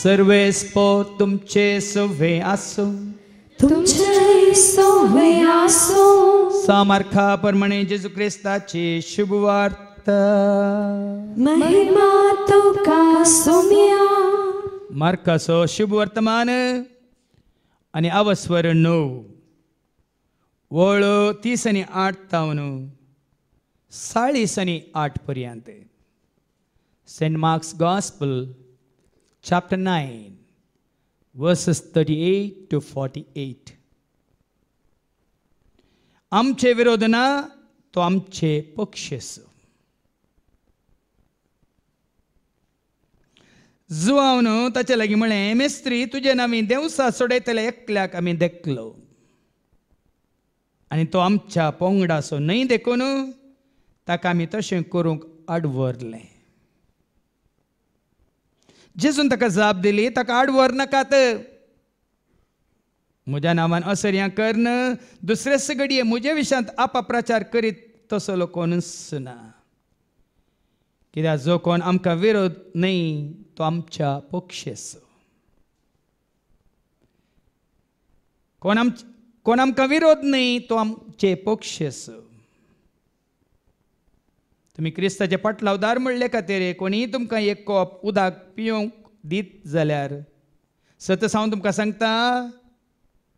सर्वेस्पो तुमचे सवे आसो, तुमचे सवे आसो. सामर्था प्रमाणे जेजू ख्रिस्ताची शुभवार्ता. महिमा तुका सोम्या. मार्काचो शुभ वर्तमान आणि अवस्वर 9 वळ 30:08 तावन 40:08 पर्यंत. Saint Mark's gospel chapter 9 verses 38 to 48. आमचे विरोध ना तो आमचे पक्षस. जुआवन ताचे लागीं म्हळें, मेस्त्री तुजें आमी देवसा सोडयतले एकल्याक आमी देखलो आनी तो आमच्या पोंगडाचो न्हय देखून ताका आमी तशें करूंक आडवरलें. जेजून ताका जाप दिली, ताका आडवर नाकात. म्हज्या नांवान असर्यां करन दुसरेच घडये म्हजे विशयांत अपप्रचार करीत तसलो कोणूच ना. कित्याक जो कोण आमकां विरोध न्हय तो आमच्या पक्षस. कोण आमकां विरोध न्हय तो आमचे पक्षस. तुमी क्रिस्ताचे पाटलावदार म्हणले खातीर कोणीय तुमकां एक कॉप उदक पिवंक दीत जाल्यार सत हांव तुमकां सांगता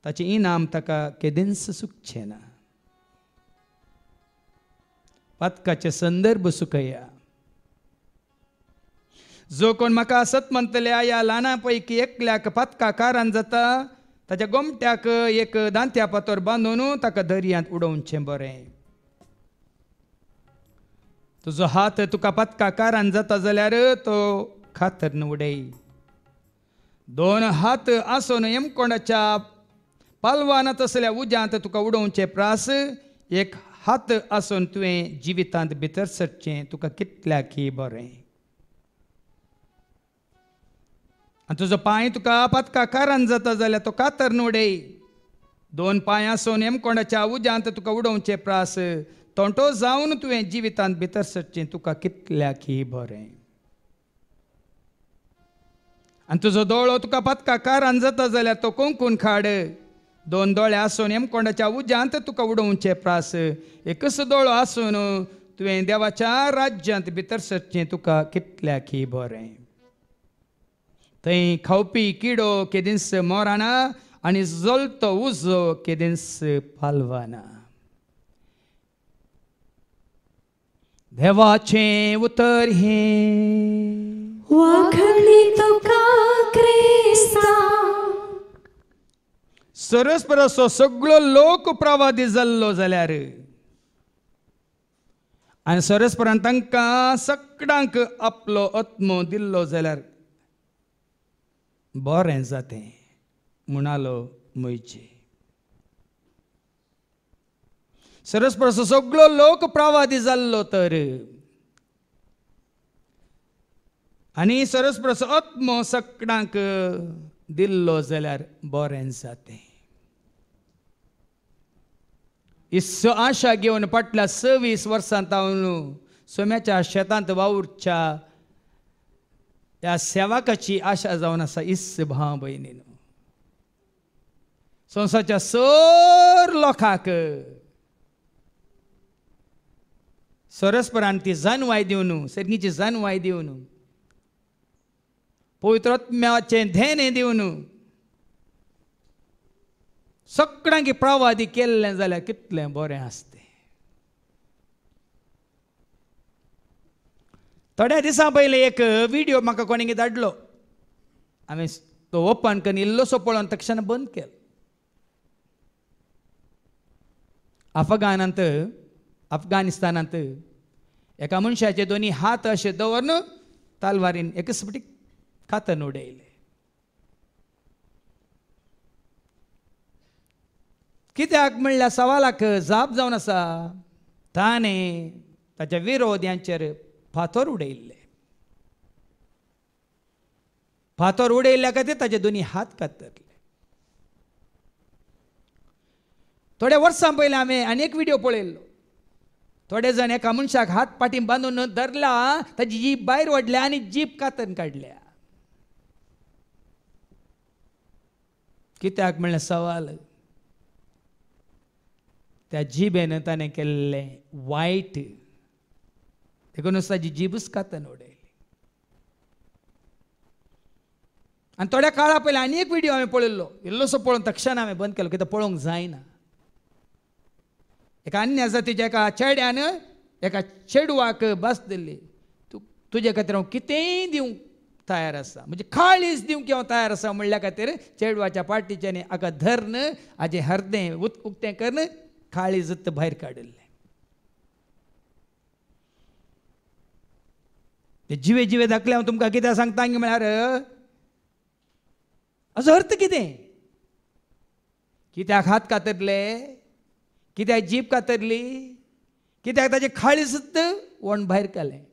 ताचें इनाम ताका केदींच सुखचें ना. पातकाचे संदर्भ सुखया. जो कोण म्हाका असत म्हणटल्या ह्या ल्हाना पैकी एकल्याक पातका कारान जाता ताच्या गोमट्याक एक दांत्या पातोर बांदून ताका दर्यांत उडोवचें बरें. तुजो हात तुका पातका कारान जाता जाल्यार तो खातर उडय. 2 हात आसून येमकोणाच्या पालवानांत असल्या उज्यांत तुका उडोवचें प्रास. एक हात आसून तुवें जिवितांत भितर सरचें तुका कितल्याकी बरें. आनी तुजो पांय तुका पातका कारान जाता जाल्यार तो कातर उडय. 2 पांय आसून येमकोणाच्या उज्यांत तुका उडोवचें प्रास. तोंटो जावन तुवें जिवितांत भितर सरचें तुका कितल्याकी बरें. आनी तुजो दोळो तुका पातका कारान जाता जाल्यार तो कोंकून काड. 2 दोळे आसून येमकोणाच्या उज्यांत तुका उडोवचें प्रास. एकच दोळो आसून तुवें देवाच्या राज्यांत भितर सरचें तुका कितल्याकी बरें. थंय खावपी किडो केदींच मोराना आनी जळतो उजो केदींच पालवाना. देवाचें उतर हें वाखणी तुका क्रिस्ता. सरस्परसो सगळो लोक प्रवादी जाल्लो जाल्यार आनी सरस्परान तांकां सगळ्यांक आपलो आत्मो दिल्लो जाल्यार बरें जातें म्हणालो मोयचे. सरस्परसो सगळो लोक प्रवादी जाल्लो तर आनी सरस्परसो आत्मो सगळ्यांक दिल्लो जाल्यार बरें जातें. इस्सो आशा घेवन फाटल्या 26 वर्सांत हांव सोम्याच्या शेतांत वावुरच्या ह्या सेवकाची आशा जावन आसा. इस्स भाव भयणीनो, संवसाराच्या सर लोकांक सरस्परान ती जाणवाय दिवन, सर्गीची जाणवाय दिवन, पवित्र आत्म्याचें धेन दिवन सगळ्यांक प्रवादी केल्लें जाल्यार कितलें बरें आसतें. थोड्या दिसां पयलीं एक व्हिडिओ म्हाका कोणें धाडलो. हांवें तो ओपन करून इल्लोसो पळोवन तक्षण बंद केलो. अफगानिस्तानांत एका मनशाचे 2 हात अशे दवरून तालवारीन एकच फावटी खातन उडयले. कित्याक म्हणल्यार सवालाक जाप जावन आसा ताणें ताच्या विरोध्यांचेर फातर उडयल्ले. फातर उडयल्ल्या खातीर ताचे 2 हात कातरले. थोड्या वर्सां पयलीं हांवें आनी एक व्हिडिओ पळयल्लो. थोडे जाण एका मनशाक हात पाटीं बांदून धरला, ताची जीब भायर ओडल्या आनी जीब कातरून काडल्या. कित्याक म्हणल्यार सवाल त्या जिबेन ताणें केल्लें वायट देखूनच ताजी जीबच कातन उडयली. आनी थोड्या काळा पयलीं आनी एक व्हिडिओ हांवें पळयल्लो, इल्लोसो पळोवन तक्षण हांवें बंद केलो कित्याक पळोवंक जायना. एका अन्य जातीच्या एका चेड्यान एका चेडवाक बस दिल्ली, तुजे खातीर हांव कितेंय दिवंक तयार आसा, म्हणजे काळीज दिवंक हांव तयार आसा म्हणल्या खातीर चेडवाच्या पार्टीच्यानी हाका धरन हाजें हरदें उक्तें करन काळीज भायर काडिल्लें. जिवे जिवे दाखले हांव तुमकां कितें सांगता म्हळ्यार हाचो अर्थ कितें? कित्याक हात कातरले, कित्याक जीब कातरली, कित्याक ताजें काळीज वण भायर काडलें.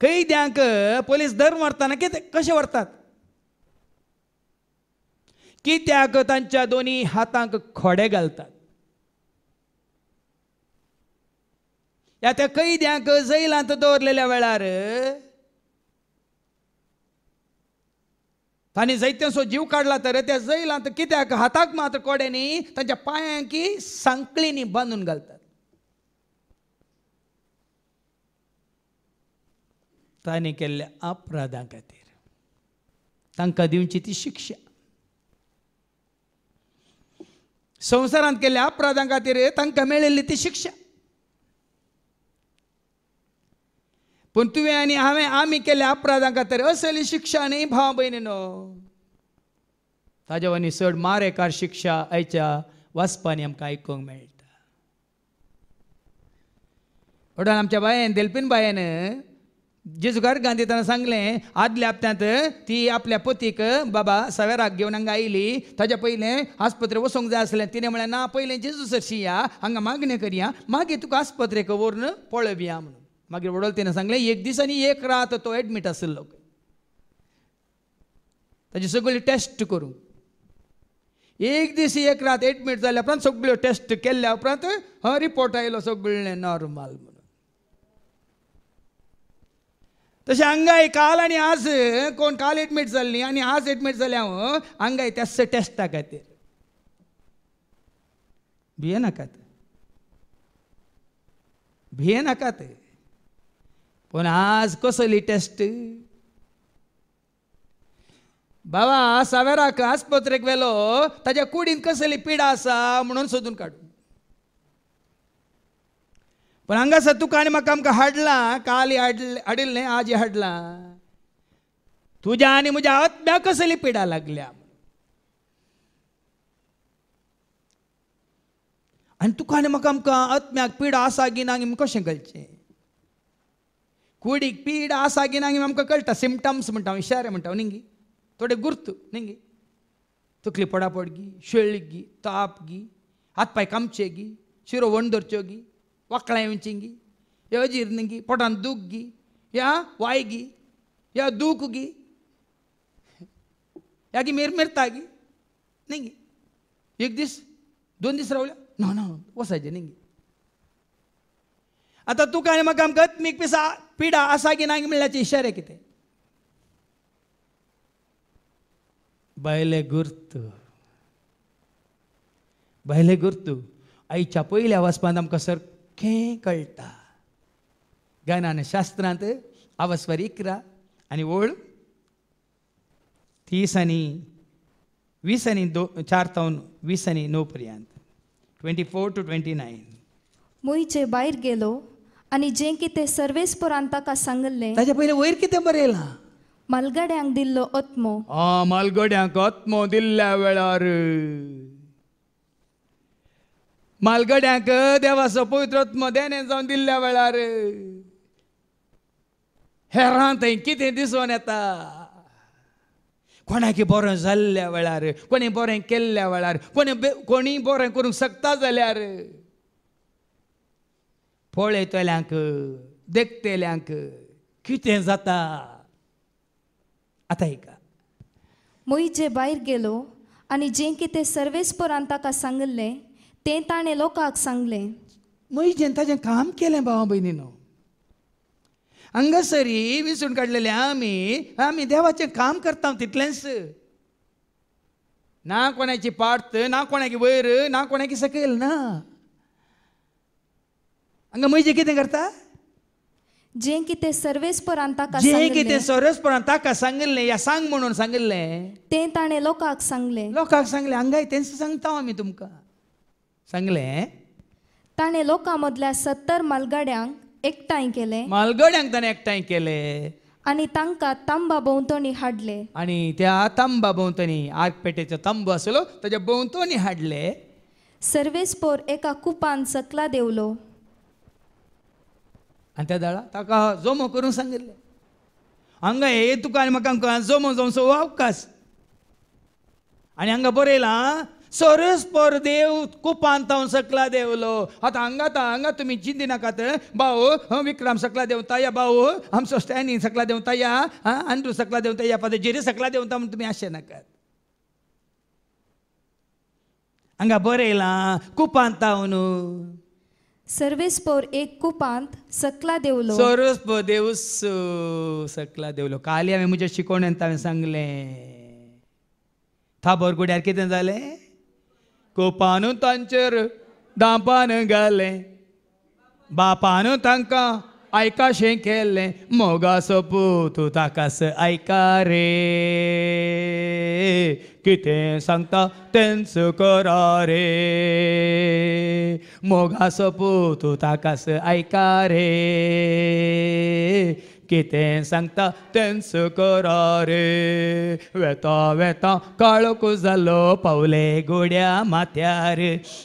कैद्यांक पोलीस धर व्हरतना कशें व्हरतात? कित्याक तांच्या दोनी हातांक खोडे घालतात. त्या कैद्यांक जैलांत दवरलेल्या वेळार तांणी जायत्यांचो जीव काडला तर त्या जैलांत कित्याक हाताक मात्र कोड्यांनी तांच्या पांयांक सांकळींनी बांदून घालतात. तांणी केल्ल्या अपराधां खातीर तांकां दिवची ती शिक्षा. संवसारांत केल्ल्या अपराधां खातीर तांकां मेळिल्ली ती शिक्षा. पूण तुवें आनी हांवें आमी केल्ल्या अपराधां खातीर असली शिक्षा न्ही भाव भयणीनो. ताजे वनी चड मारेकार शिक्षा आयच्या वाचपांनी आमकां आयकूंक मेळटा. ओडान आमच्या बायेन देलपीन बायेन जेजुकार दिताना सांगलें आदल्या हप्त्यांत ती आपल्या पतीक बाबा सवेराक घेवन हांगा आयली, ताच्या पयलें आस्पत्रे वचोंक जाय आसलें. तिणें म्हळें ना पयलें जेजू सरशी या हांगा मागणें करया, मागीर तुका आस्पत्रेक व्हरून पळोवया म्हणून. मागीर वडोलतेन सांगलें एक दीस आनी एक रात तो एडमीट आसलो, ताजी सगळी टेस्ट करूंक. एक दीस एक रात एडमीट जाल्या उपरांत सगळ्यो टेस्ट केल्ल्या उपरांत रिपोर्ट आयलो सगळें नॉर्मल म्हणून. तशें हांगाय काल आनी आज कोण काल एडमीट जाल्ली आनी आज एडमीट जाल्या हांव हांगाय त्याच टेस्टा खातीर भियेनाकात. पूण आज कसली टेस्ट? बाबा सावेराक आस्पत्रेक व्हेलो, ताच्या कुडीन कसली पिडा आसा म्हणून सोदून काडून. पण हांगासर तुका आनी म्हाका आमकां हाडलां, काल हाडिल्लें आज हाडलां. तुज्या आनी म्हज्या आत्म्याक कसली पिडा लागल्या. आनी तुका आनी म्हाका आमकां आत्म्याक पिडा आसा की ना कशें कळचें? कुडीक पीड आसा की ना आमकां कळटा. सिमटम्स म्हणटा, इशारे म्हणटा न्ही, थोडे गुर्त न्ही. तकली पडापड गी, शेळी गी, ताप गी, हातपाय कामचे गी, शिरो वंडरच्यो गी, वाकळां येवची गी, या अजीर्ण गी, पोटान दूख गी, या वाय गी, या दूख गी, या गी मिरमिरता गी न्ही. एक दीस दोन दीस रावल्या ना वसायचे न्ही. आतां तुका आनी म्हाका आमकां आत्मीक पिडा आसा की ना म्हणल्याचे इशारे कितें? बैले गुर्तू आयच्या पयल्या वचपांत आमकां सारकें कळटा. ज्ञानान शास्त्रांत अवस्वर 11 आनी ओळ 30 आनी 20 आनी 4 तावन 20 आनी 9 पर्यंत 24 to 29. मुयचे भायर गेलो आनी जें कितें सर्वेस्परान ताका सांगलें ताच्या पयलीं वयर कितें बरयलां? मालगड्यांक दिल्लो आत्मो. मालगड्यांक आत्मो दिल्ल्या वेळार मालगड्यांक देवाचो पवित्र आत्मो देणे जावन दिल्ल्या वेळार हेरां थंय कितें दिसून येता? कोणाकी बरें जाल्ल्या वेळार, कोणी बरें केल्ल्या वेळार, कोणी बरें करूंक शकता जाल्यार पळयतल्यांक देखतेल्यांक कितें जाता? आतां ऐका. मुयजे भायर गेलो आनी जें कितें सर्वेस्परान ताका सांगलें तें ताणें लोकांक सांगलें. मुयजेन ताजें काम केलें भावा भयणीनो. हांगासरी विसरून काडलेले आमी देवाचें काम करता तितलेंच. ना कोणाची पार्थ, ना कोणाकी वयर, ना कोणाकी सकयल ना. हांगा म्हणजे कितें करता? जें कितें सर्वेस्परान ताका जे कितें सांगलें सरस्परान ताका सांगिल्लें या सांग म्हणून सांगिल्लें तें ताणें लोकांक सांगलें. लोकांक सांगलें. हांगाय तेंच सांगता आमी तुमकां. सांगलें ताणें लोकां मदल्या 70 मालगाड्यांक एकठांय केलें मालगड्यांक ताणें एकठांय केलें आनी तांकां तांबा भोंवतणी हाडले. आनी त्या तांबा भोंवतणी आगपेटेचो तांबो आसलो ताच्या भोंवतणी हाडले. सर्वेस्पोर एका कुपान सकला देवलो. आनी त्या दाळा ताका जोमो करूंक सांगिल्लें. हांगा हे तुका आनी म्हाका जोमो जावचो अवकाश. आनी हांगा बरयलां सरस्पर देव कुपान तावन सकला देवलो. आतां हांगा तुमी चिंती नाकात. भाऊ विक्रम सकला देंवता या भाऊ आमचो स्टॅनी सकला देंवता या अंड्रू सकला देंवता या जेरी सकला देंवता म्हणून तुमी आशे नाकात. हांगा बरयलां कुपान तावन सर्वेस्पोर एक कुपांत सकला देवलो. सरस्पर देव सकला देवलो. काली हांवें म्हज्या शिकोवण्यांत हांवें सांगलें थाबोर गुड्यार कितें जालें? कोपान तांचेर दांपान घालें. बापान तांकां आयकाशें केलें. मोगाचो पूत ताकाच आयका रे. कितें सांगता तेंच करा रे. मोगाचो पूत ताकाच आयका रे. कितें सांगता तेंच करा रे. वेता वेता काळोख जालो पावले गोड्या माथ्यार.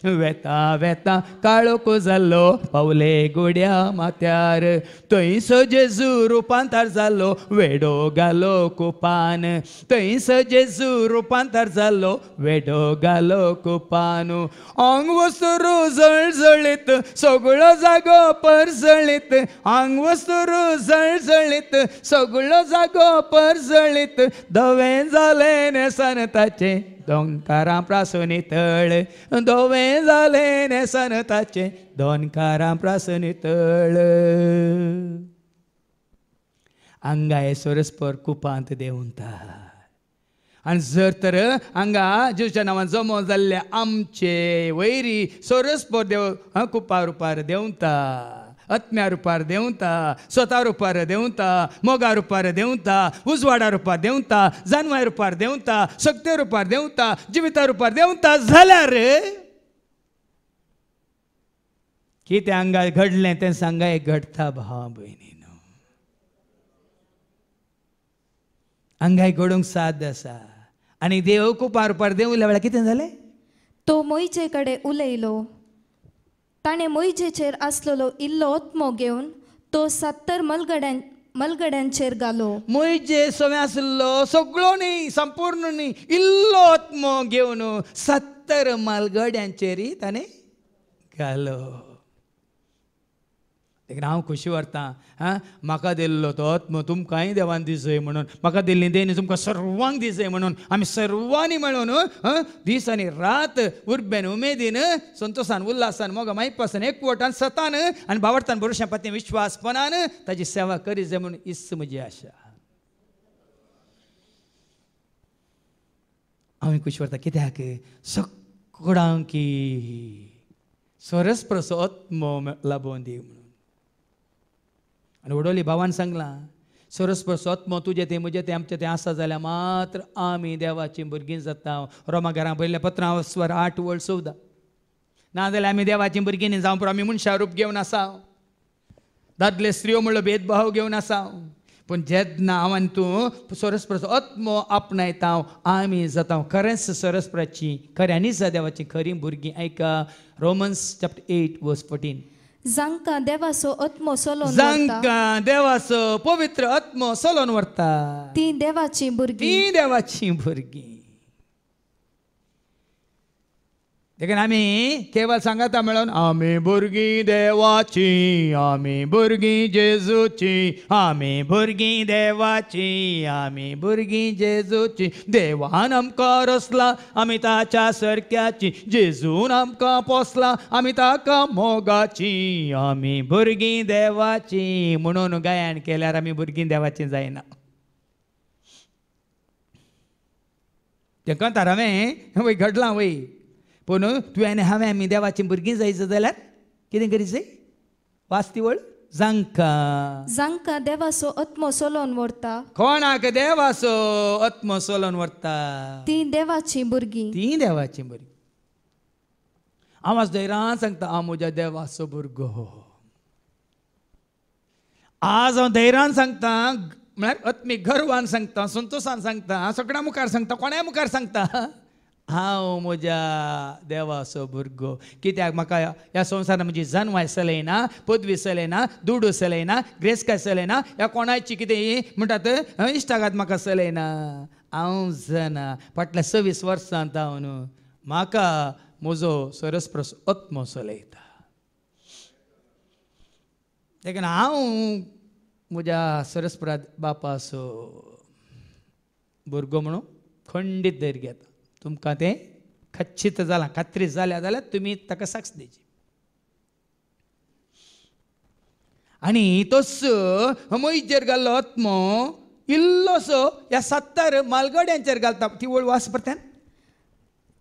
वेता वेता काळोख जालो पावले गोड्या माथ्यार. थंयस जेजू रुपांतर जालो वेडो घालो कुपान. थंयस जेजू रुपांतर जालो वेडो घालो कुपान. आंग वस्तरू जळजळीत सगळो जागो परजळीत. आंग वस्तरू जळजळीत सगळो जागो परजळीत. धवें जालें नेसन ताचे दोनकारां प्रासुनी तळ. धवें जालें नेसन ताचे दोनकारां प्रासुनी तळ. हांगा सरस्पर कुपांत देंवता. आनी जर तर हांगा जेजूच्या नांवान जमो जाल्ले आमचे वैरी सरस्पर देव कुपा रुपार देंवता. आत्म्या रुपार देंवता. स्वता रुपार देंवता. मोगा रुपार देंवता. उजवाडा रुपार देंवता. जानवाय रुपार देंवता. शक्ती रुपार देंवता. जिविता रुपार देंवता जाल्यार कितें हांगा घडलें तें सांगाय घडटा भाव भयणीनो. हांगाय घडोवंक साद आसा. आनी देव कुपा रुपार देंवल्या वेळार कितें जालें? तो मोइजे कडेन उलयलो. ताणें मोइजेचेर आसलेलो इल्लो ओत्मो घेवन तो 70 मलगड्यांचेर घालो. मोइजे सगळें आसलो सगळो न्ही संपूर्ण न्ही इल्लो ओत्मो घेवन 70 मालगड्यांचेर ताणें घालो. हांव खोशी व्हरतां म्हाका दिल्लो तो आत्मो तुमकांय देवान दिसय म्हणून. म्हाका दिल्ली देणी तुमकां सर्वांक दिसय म्हणून आमी सर्वांनी मेळून दीस आनी रात उर्बेन उमेदीन संतोशान उल्हासान मोगा मायपासान एकवटान सतान आनी भावार्थान भरोश्या पातयेन विश्वासपणान ताची सेवा करी जाय म्हणून इस म्हजी आशा. हांव खोशी व्हरतां कित्याक सगळ्यांक सरस्प्रसो आत्मो लाभोवन दी म्हणून. आनी वडोली भावान सांगलां सरस्प्रसो आत्मो तुजें तें म्हजें तें आमचें तें आसा जाल्यार मात्र आमी देवाचीं भुरगीं जाता. रोमा घरां पयल्या 15:8-14 नाजाल्यार आमी देवाचीं भुरगीं न्ही जावं पुरो आमी मनशां रूप घेवन आसा. दादले स्त्रियो म्हणलो भेदभाव घेवन आसा. पूण जेन्ना हांव आनी तूं सरस्प्रसो आत्मो आपणायता आमी जाता खरेंच सरस्प्राची खऱ्यांनीच देवाचीं खरीं भुरगीं. आयका रोमन्स चॅप्टर 8:14. जांकां देवाचो आत्मो सोलोन जांकां देवाचो पवित्र आत्मो सोलोन व्हरता ती देवाची भुरगीं. ती देवाचीं भुरगीं. देखीन आमी केवळ सांगता मेळोन आमी भुरगीं देवाची, आमी भुरगीं जेजूची, आमी भुरगीं देवाची, आमी भुरगीं जेजूची, देवान आमकां रचला आमी ताच्या सारक्याची, जेजून आमकां पोसला आमी ताका मोगाची, आमी भुरगीं देवाची म्हणून गायन केल्यार आमी भुरगीं देवाची जायना. तेका तर हांवें वय घडलां वय, पूण तुवें आनी हांवें आमी देवाची भुरगीं जायचं जाल्यार कितें करीचें? वाचती वळ जांकां देवाचो आत्मो सोलोवन व्हरता. कोणाक देवाचो आत्मो सोलोवन व्हरता ती देवाची भुरगीं. ती देवाची भुरगीं. हांव आज धैर्यान सांगता हांव म्हज्या देवाचो भुरगो. आज हांव धैर्यान सांगता, म्हळ्यार आत्मीक गर्वान सांगता, संतोशान सांगता, सगळ्या मुखार सांगता, कोणाय मुखार सांगता, हांव म्हज्या देवाचो भुरगो. कित्याक म्हाका ह्या संवसारान म्हजी जन्माय चलयना, पदवी चलयना, दुडू चलयना, ग्रेस्काय चलयना, ह्या कोणाची कितें म्हणटात इश्टागात म्हाका चलयना. हांव जाणा फाटल्या 26 वर्सांत हांव न्हू म्हाका म्हजो सरस्प्रस आत्मो चलयता. देखून हांव म्हज्या सरस्प्राद बापाचो भुरगो म्हणून खंडीत धैर्य घेता. तुमकां तें खच्चीत जालां, खात्री जाल्या जाल्यार तुमी ताका साक्ष दिवची. आनी तोच मईचेर घाल्लो आत्मो इल्लोसो ह्या 70 मालगाड्यांचेर घालता. ती वळ वास परत्यान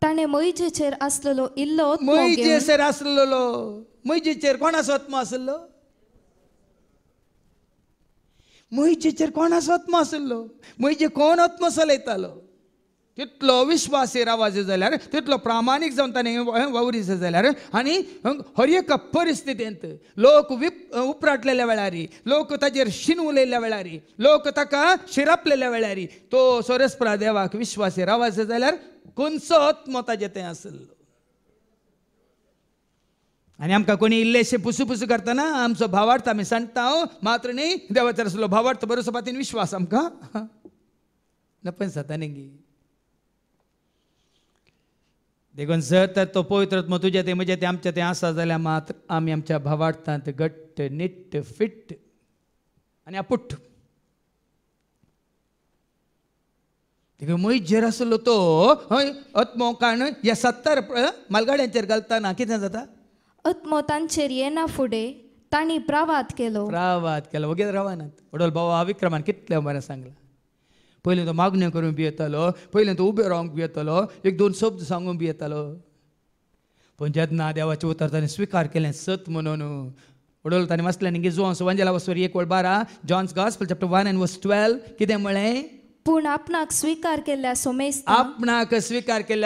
ताणें मईजेचेर आसलेलो इल्लो आत्मो घेवन मईजेचेर आसलेलो. मईजेचेर कोणाचो आत्मो आसलो? मईजेचेर कोणाचो आत्मो आसलो? मईजे कोण आत्मो चलयतालो? तितलो विश्वासी रावाजो जाल्यार, तितलो प्रामाणीक जावन ताणें वावरीचो जाल्यार, आनी हर एका परिस्थितींत लोक उपराटलेल्या वेळारी, लोक ताजेर शीन उलयल्ल्या वेळारी, लोक ताका शिरापलेल्या वेळारी तो सोरेस्परा देवाक विश्वासी रावाजो जाल्यार खंयचो आत्मो ताजे तें आसलो. आनी आमकां कोणी इल्लेशें पुसू करतना आमचो भावार्थ आमी सांगता मात्र न्ही देवाचेर आसलो भावार्थ बरोसो पातीन विश्वास आमकां नपय जाता न्ही. देखून जर तर तो पवित्र आत्मो तुजें तें म्हजें तें आमचें तें आसा जाल्यार मात्र आमी आमच्या भावार्थांत घट्ट निट्ट फिट्ट आनी आपुट्ट. देखून मईजेर आसलो तो आत्मो कारण ह्या 70 मालगाड्यांचेर घालतना कितें जाता? आत्मो तांचेर येना फुडें तांणी प्रावाद केलो. वगेर रावानात. वडोल बाबा विक्रमान कितले बरें सांगलां. पयलीं तो मागण्यो करून बी येतालो, पयलीं तो उबे रावंक बी येतालो, 1-2 शब्द सांगून बी येतालो. पूण जेन्ना देवाचें उतर ताणें स्विकार केलें सत म्हणून वडोल ताणें वाचलें न्ही जोन्स वंजला वचोर 1:12 जॉन्स गॉस्पेल चॅप्टर 1:12 कितें म्हळें? पूण आपणाक स्विकार केल्ल्या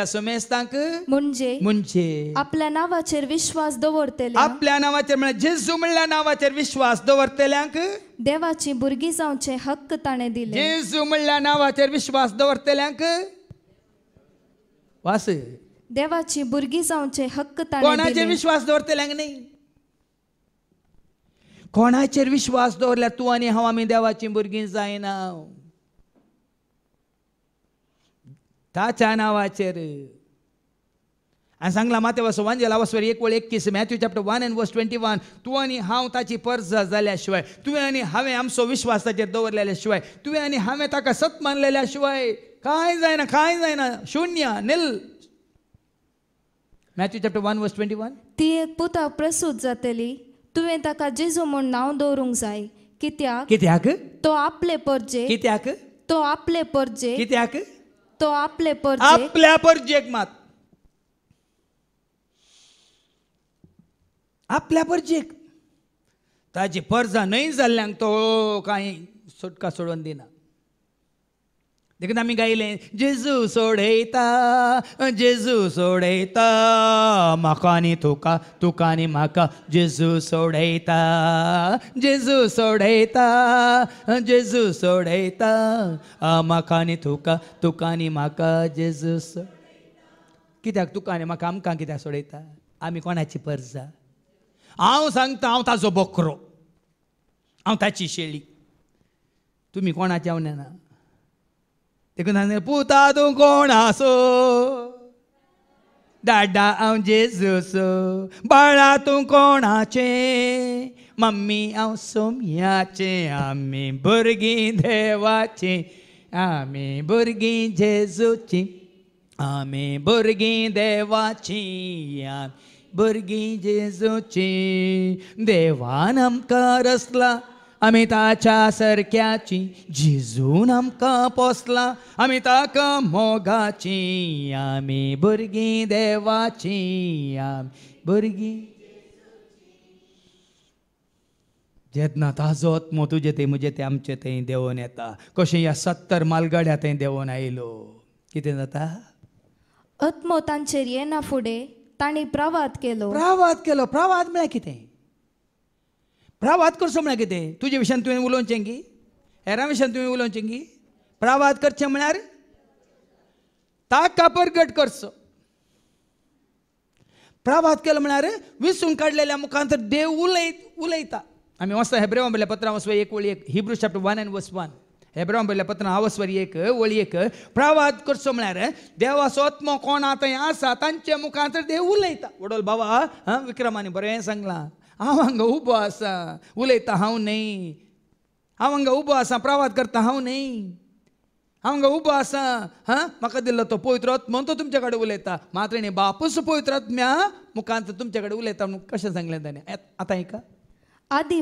सोमेस्तांक म्हणजे आपल्या नांवाचेर विश्वास दवरतले, आपल्या नांवाचेर म्हळ्यार जेजू म्हणल्या नांवाचेर विश्वास दवरतल्यांक देवाची भुरगीं जावचे हक्क ताणें दिले. जेजू म्हणल्या नांवाचेर विश्वास दवरतल्यांक वास देवाची भुरगीं जावचे हक्क ताणें दिले. कोणाचेर विश्वास दवरतल्यांक न्ही. कोणाचेर विश्वास दवरल्यार तूं आनी हांव आमी देवाची भुरगीं जायना. ताच्या नांवाचेर. हांवें सांगलां माते वचो वांजेला वचोर 1:21 मॅथ्यू चॅप्टर 1:21 तूं आनी हांव ताची परजा जाल्या शिवाय, तुवें आनी हांवें आमचो विश्वास ताचेर दवरलेल्या शिवाय, तुवें आनी हांवें ताका सत मानलेल्या शिवाय कांय जायना, शुन्य नील. मॅथ्यू चॅप्टर 1:21 ती एक पुता प्रसूत जातली, तुवें ताका जेजू म्हूण नांव दवरूंक जाय. कित्याक तो आपले परजे आपल्या परजेक मात आपल्या परजेक ताची परजा न्हय जाल्ल्यांक तो कांय सुटका सोडून दिना. देखून आमी गायलें जेजू सोडयता म्हाका आनी तुका, तुका आनी म्हाका जेजू सोडयता म्हाका आनी तुका, तुका आनी म्हाका जेजू कित्याक तुका आनी म्हाका आमकां कित्याक सोडयता? आमी कोणाची परजा? हांव सांगता हांव ताजो बकरो, हांव ताची शेळी. तुमी कोणाचें हांव देखून पुता तूं कोण आसो दादा हांव जेजूचो बाळा तूं कोणाचे मम्मी हांव सोम्याचे आमी भुरगीं देवाची आमी भुरगीं जेजूची आमी भुरगीं देवाची आमी भुरगीं जेजूची देवान आमकां रचला आमी ताच्या सारक्याची जेजून आमकां पोसला आमी ताका मोगाची आमी भुरगीं देवाची आमी भुरगीं जेन्ना ताजो आत्मो तुजे ते म्हजे ते आमचे थंय देंवोन येता कशें ह्या 70 मालगाड्या थंय देंवोन आयलो कितें जाता आत्मो तांचेर येना फुडें तांणी प्रवाद केलो प्रवाद म्हळ्यार कितें प्रवाद करचो म्हळ्यार कितें तुजे विशयान तुवें उलोवचें गी हेरां विशयान तुवें उलोवचें गी प्रवाद करचें म्हळ्यार ताका प्रगट करचो प्रवाद केलो म्हळ्यार विसरून काडलेल्या मुखांतर देव उलयता आमी वचता हेब्रेवां बरयल्ल्या पत्रां वचपा 1 वळी 1 हिब्रू चॅप्टर 1 and verse 1 हेब्रेवां बरयल्ल्या पत्रां आवस्वरी 1 वळी 1 प्रवाद करचो म्हळ्यार देवाचो आत्मो कोणा थंय आसा तांच्या मुखांतर देव उलयता वडोल बाबा विक्रमानी बरें सांगलां हांव हांगा उबो आसा उलयता हांव न्ही हांव हांगा उबो आसा प्रवाद करता हांव न्ही हांव हांगा उबो आसा म्हाका दिल्लो तो पवित्र आत्मो तो तुमचे कडेन उलयता मात्र न्ही बापूस पवित्र आत्म्या मुखांतर तुमचे कडेन उलयता म्हणून कशें सांगलें ताणें आतां ऐका आदी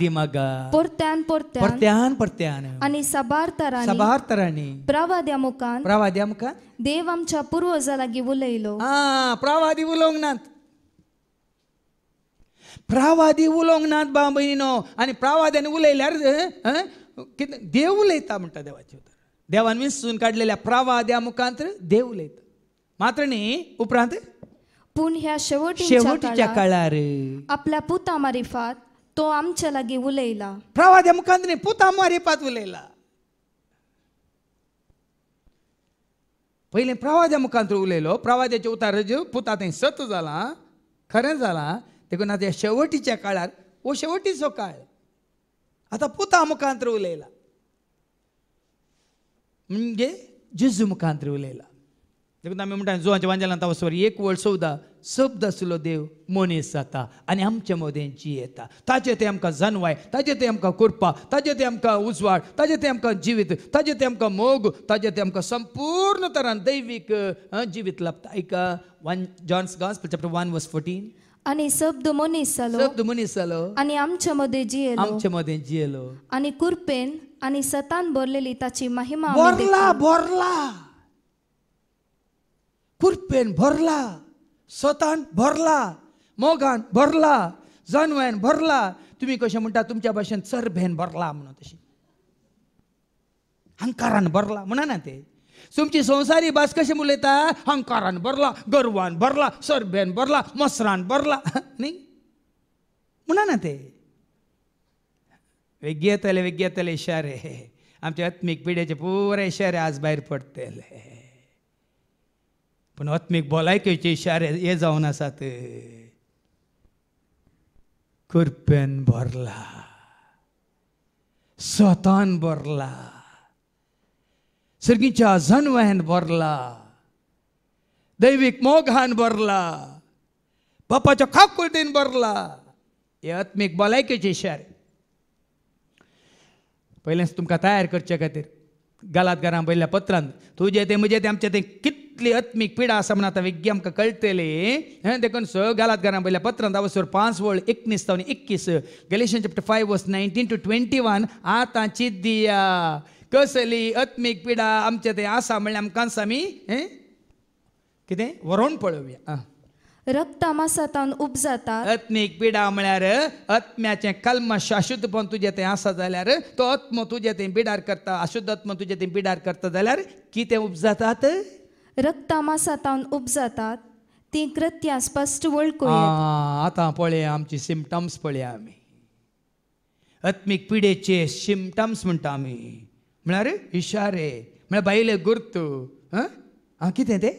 मागा परत्यान आणि सबारतरांनी प्रवाद्या मुखान देव आमच्या पुर्वजां लागीं उलयलो प्रवादी उलोवंक नात बा भयणीनो आनी प्रवाद्यान उलयल्यार कितें देव उलयता म्हणटा देवाचे उतर देवान विंचून काडलेल्या प्रवाद्या मुखांतर देव उलयता मात्र न्ही उपरांत पूण ह्या शेवटीच्या काळार आपल्या पुता मारिफात तो आमच्या लागीं उलयला प्रवाद्या मुखांतर न्ही पुता मारिफात उलयला पयलीं प्रवाद्या मुखांतर उलयलो प्रवाद्याचे उतार पुता थंय सत जाला खरें जाला देखून आतां शेवटीच्या काळार वो शेवटीचो काळ आतां पुता मुखांतर उलयला म्हणजे जेजू मुखांतर उलयला देखून आमी म्हणटा जुवांच्या वांजेलांत वचवर 1 वळ 14 शब्द आसलो देव मनीस जाता आनी आमचे मदें जियेता ताचे ते आमकां जानवाय ताचे ते आमकां कुरपा ताचे ते आमकां उजवाड ताचे ते आमकां जिवीत ताचे ते आमकां मोग ताचे ते आमकां संपूर्ण तरान दैवीक जिवीत लाभता ऐका जॉन्स गॉस्पेल चॅप्टर 1 वर्स 14 आणि शब्द मनीस जालो आणि आमच्या मध्ये जियेलो आणि कुरपेन आणि सतान भरलेली ताची महिमा भरला कुरपेन भरला सतान भरला मोगान भरला जानवान भरला तुम्ही कशें म्हणटा तुमच्या भाशेन चरबेन भरला म्हणून तशी हंकारान भरला म्हणा ना ते तुमची संवसारी भास कशें उलयता हंकारान भरला गर्वान भरला सरबेन भरला मसरान भरला न्ही म्हणा ना ते वेगयेतले इशारे आमच्या आत्मीक पिढ्याचे पुरे इशारे आज भायर पडटले पण आत्मीक भलायकेचे इशारे हे जावन आसात कुरपेन भरला स्वतान भरला सर्गीच्या जानवान भरला दैवीक मोगान भरला बापाच्या खाकुलतेन भरला हे आत्मीक भलायकेचे इशारे पयलेच तुमकां तयार करचे खातीर गलातकारां बरयल्ल्या पत्रांत तुजे ते म्हजे ते आमचे ते कितली आत्मीक पिडा आसा म्हणून आतां वेगळी आमकां कळटली देखून गलातकारां बरयल्ल्या पत्रांत आवसर 5 वळ 19 तावन 21 गॅलेशियन चॅप्टर 5 वर्स 19 to 21 आतां चित दिया कसली आत्मीक पिडा आमचे ते आसा म्हणल्यार आमकां आमी कितें व्हरोन पळोवया रक्तामासातान उपजातात आत्मीक पिडा म्हळ्यार आत्म्याचें कल्मश अशुद्धपण तुजे तें आसा जाल्यार तो आत्मो तुजे तें बिडार करता अशुद्ध आत्मो तुजे तें बिडार करता जाल्यार कितें उपजातात रक्तामासातान उपजातात ती कृत्यां स्पश्ट वळखूया आतां पळया आमची सिम्पटम्स पळया आमी आत्मीक पिडेचे सिम्पटम्स म्हणटा आमी म्हळ्यार इशारे म्हळ्यार बायले गुर्तू कितें ते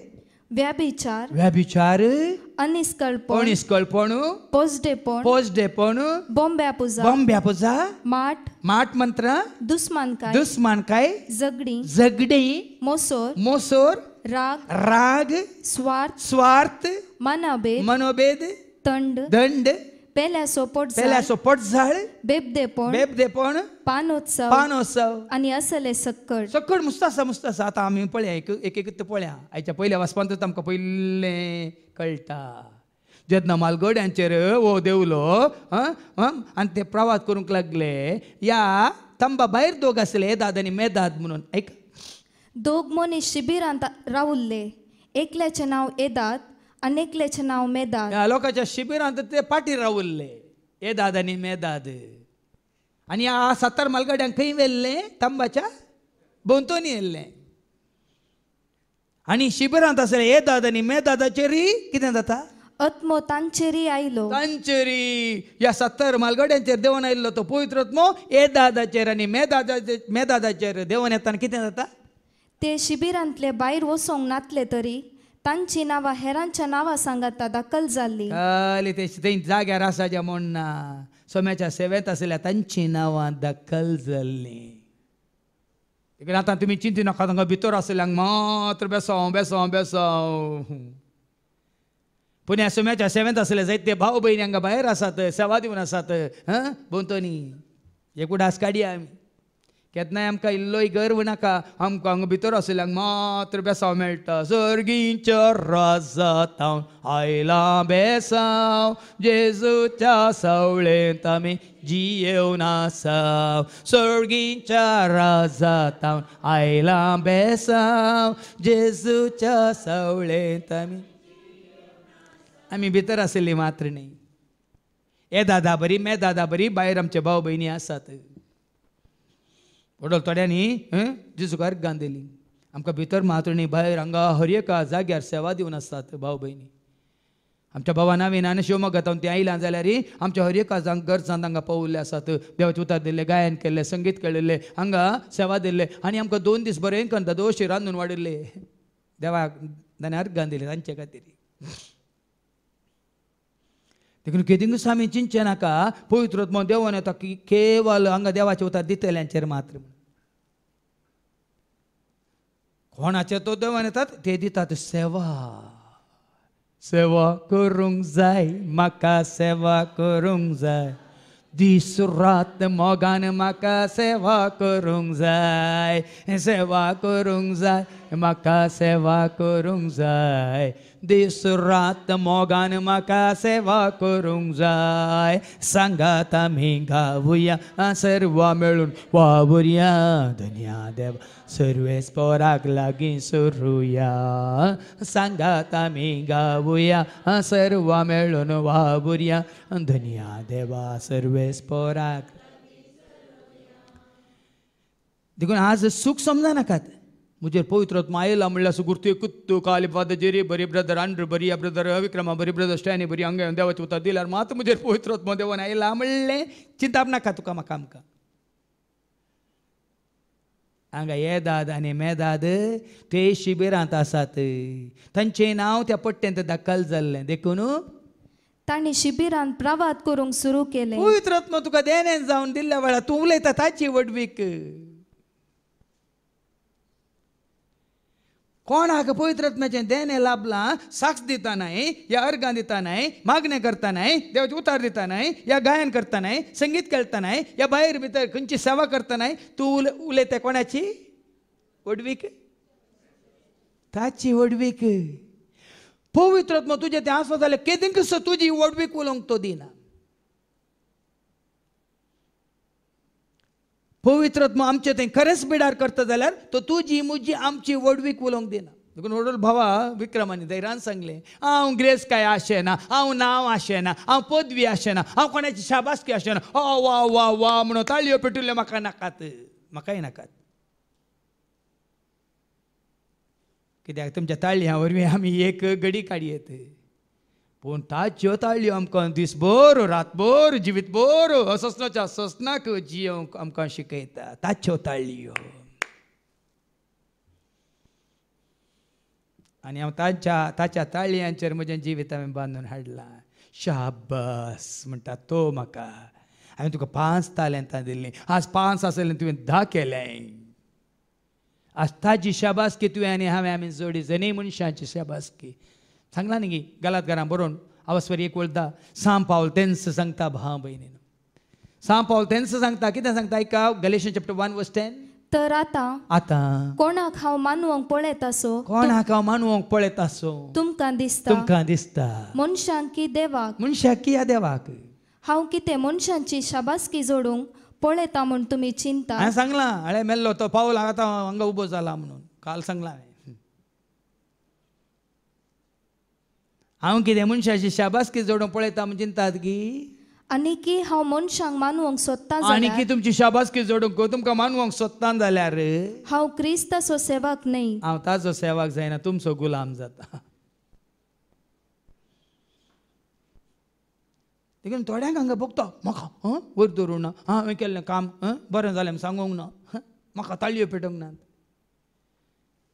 व्याभिचार अनिष्कळपण पोसडेपण बोंब्या पुजा माट मंत्र दुस्मानकाय झगडी मोसोर राग स्वार्थ मनोभेद दंड पेल्यासो पोटझाळ बेबदेपण पानोत्सव आणि असले सक्कड मुस्तासा आता आम्ही पळया एक पळया आयच्या पहिल्या वाचपांतच आमकां पयलें कळटा जेन्ना मालगड्यांचेर वो देवलो आनी ते प्रवास करूंक लागले या तंबा भायर दोग आसले एदाद आनी मेदाद म्हणून ऐक दोग मनीस शिबिरांत रावुल्ले एकल्याचें नांव एदाद आनी एकल्याचें नांव मेदाद ह्या लोकांच्या शिबिरांत ते पाटीर रावुल्ले एदाद आनी मेदाद आनी ह्या 70 मालगड्यांक खंय व्हेल्ले तंबाच्या भोंवतणी येल्ले आनी शिबिरांत आसले एदाद आनी मेदादाचेरय कितें जाता आत्मो तांचेरी आयलो तांचेरी या 70 मालगड्यांचेर देवून आयिल्लो तो पवित्र आत्मो एदादाचेर आनी मेदादाचेर देवून येताना कितें जाता ते शिबिरांतले भायर वचोंक नातले तरी तांची नांवां हेरांच्या नांवां सांगाता दाखल जाल्ली ते जाग्यार आसा जे म्हणना सोम्याच्या सेवेंत आसल्या तांची नांवां दाखल जाल्लीं देखून आतां तुमी चिंती नाका तांकां भितर आसल्यांक मात्र बेसांव पूण ह्या सोम्याच्या सेवेंत आसले जायते भाव भयणी हांगा भायर आसात सेवा दिवन आसात भोंवतणी एक उडास काडया आमी केन्नाय आमकां इल्लोय गर्व नाका आमकां हांगा भितर आसल्यांक मात्र बेसांव मेळटा सर्गींच्या राजांत हांव आयला बेसांव जेजूच्या सावळेंत आमी जियेवन आसाव सर्गींच्या राजांत हांव आयला बेसांव जेजूच्या सावळेंत आमी भितर आसली मात्र न्ही एदादा बरी मेदादा बरी भायर आमचे भाव भयणी आसात वडोल थोड्यांनी जेजुकार गांदिली आमकां भितर मात्र न्ही भायर हांगा हर एका जाग्यार सेवा दिवन आसतात भाव भयणी आमच्या भावा नांवें आनी शिवमोग घातून ते आयलां जाल्यार आमच्या हर एका गरजांत हांगा पावुल्ले आसात देवाचे उतार दिल्ले गायन केल्ले संगीत केल्ले हांगा सेवा दिल्ले आनी आमकां 2 दीस बरें करता दोशी रांदून वाडिल्ले देवाक दाण्यार गांदिले तांचे खातीर देखून केदिंगूच आमी चिंतचे नाका पवित्र आत्मो देवून येता की केवल हांगा देवाचे उतार दितल्यांचेर मात्र कोणाचे तो देवून येतात ते दितात सेवा करूंक जाय म्हाका सेवा करूंक जाय दीस रात मोगान म्हाका सेवा करूंक जाय म्हाका सेवा करूंक जाय दीस रात मोगान म्हाका सेवा करूंक जाय सांगात आमी गावुया सर्व मेळून वावुरया धन्या देव सर्वेस्पराक लागीं सरुया सांगात आमी गावुया सर्व मेळून वावुरया धन्या देवा सर्वेस्पराक देखून आज सुख समजा नाकात मुझे पवित्र आत्मा आयला म्हणल्यार सुगुर्ती कुत्तू काली पादजेरी बरी ब्रदर आंड्र बरी ब्रदर विक्रमा बरी ब्रदर स्टॅनी बरी हांगा देवाचे उतर दिल्यार मात मुझे पवित्र आत्मा देवान आयला म्हणलें चिंता नाका तुका म्हाका आमकां हांगा येदाद आनी मेदाद ते शिबिरांत आसात तांचें नांव त्या पट्ट्यांत दाखल जाल्लें देखून तांणी शिबिरांत प्रवाद करूंक सुरू केलें पवित्र आत्मा तुका देण्यान जावन दिल्ल्या वेळार तूं उलयता ताची वडवीक कोणाक पवित्र आत्म्याचें देणें लाभलां साक्ष दितानाय या अर्गां दितानाय मागणें करतानाय देवाचे उतार दितानाय या गायन करतानाय संगीत खेळतानाय या भायर भितर खंयची सेवा करतानाय तूं उलयता कोणाची वडवीक ताची वडवीक पवित्र आत्मा तुजें तें आसत जाल्यार केदींक तुजी वडवीक उलोवंक तो दिना पवित्र आत्मा आमचे थंय खरेंच बिडार करता जाल्यार तो तुजी मुजी आमची वडवीक उलोवंक दिना देखून वडोल भावा विक्रमानी धैर्यान सांगलें हांव ग्रेस काय आशेना हांव नांव आशेना हांव पदवी आशेना हांव कोणाची शाबासकी आशेना वा वा वा म्हणून ताळयो पेटुल्यो म्हाका नाकात म्हाकाय नाकात कित्याक तुमच्या ताळयां वरवीं आमी एक घडी काडयेत पूण ताच्यो ताळयो आमकां दीसभर रातभर जिवीतभर अससनाच्या ससनाक जियोवंक आमकां शिकयता ताच्यो ताळयो आनी हांव ताच्या ताळयांचेर म्हजें जिवीत हांवें बांदून हाडलां शाबास म्हणटा तो म्हाका हांवें तुका 5 तालंतां दिल्लीं आज 5 आसलें तुवें 10 केलें ताची शाबासकी तुवें आनी हांवें आमी जोडी जनी मनशांची शाबासकी सांगला न्ही गलातकारां बरोवन आवस्वर 1:10 साम पावल तेन्स सांगता भाव भयणीनो साम पावल तेन्स सांगता कितें सांगता ऐका गलेशियन चॅप्टर 1:10 तर आता कोणाक हांव मानवंक पळयत आसो कोणाक हांव मानवंक पळयत आसो तुमकां दिसता मनशांक की देवाक मनशाक की या देवाक हांव कितें मनशांची शाबासकी जोडूंक पळयता म्हूण तुमी चिंता हांवें सांगलां हळे मेल्लो तो पावल आतां हांगा उबो जाला म्हणून काल सांगलां हांव कितें मनशाची शाबासकी जोडूंक पळयता म्हूण चिंतात की आनी की हांव मनशांक मानवंक सोदता आनी की तुमची शाबासकी जोडूंक तुमकां मानवंक सोदता जाल्यार हांव क्रिस्ताचो सेवक न्ही हांव ताचो सेवक जायना तुमचो गुलाम जाता देखून थोड्यांक हांगा बघता म्हाका वयर धरूं ना हांवें केल्लें काम बरें जालें म्हूण सांगूंक ना म्हाका ताळयो पेटोवंक ना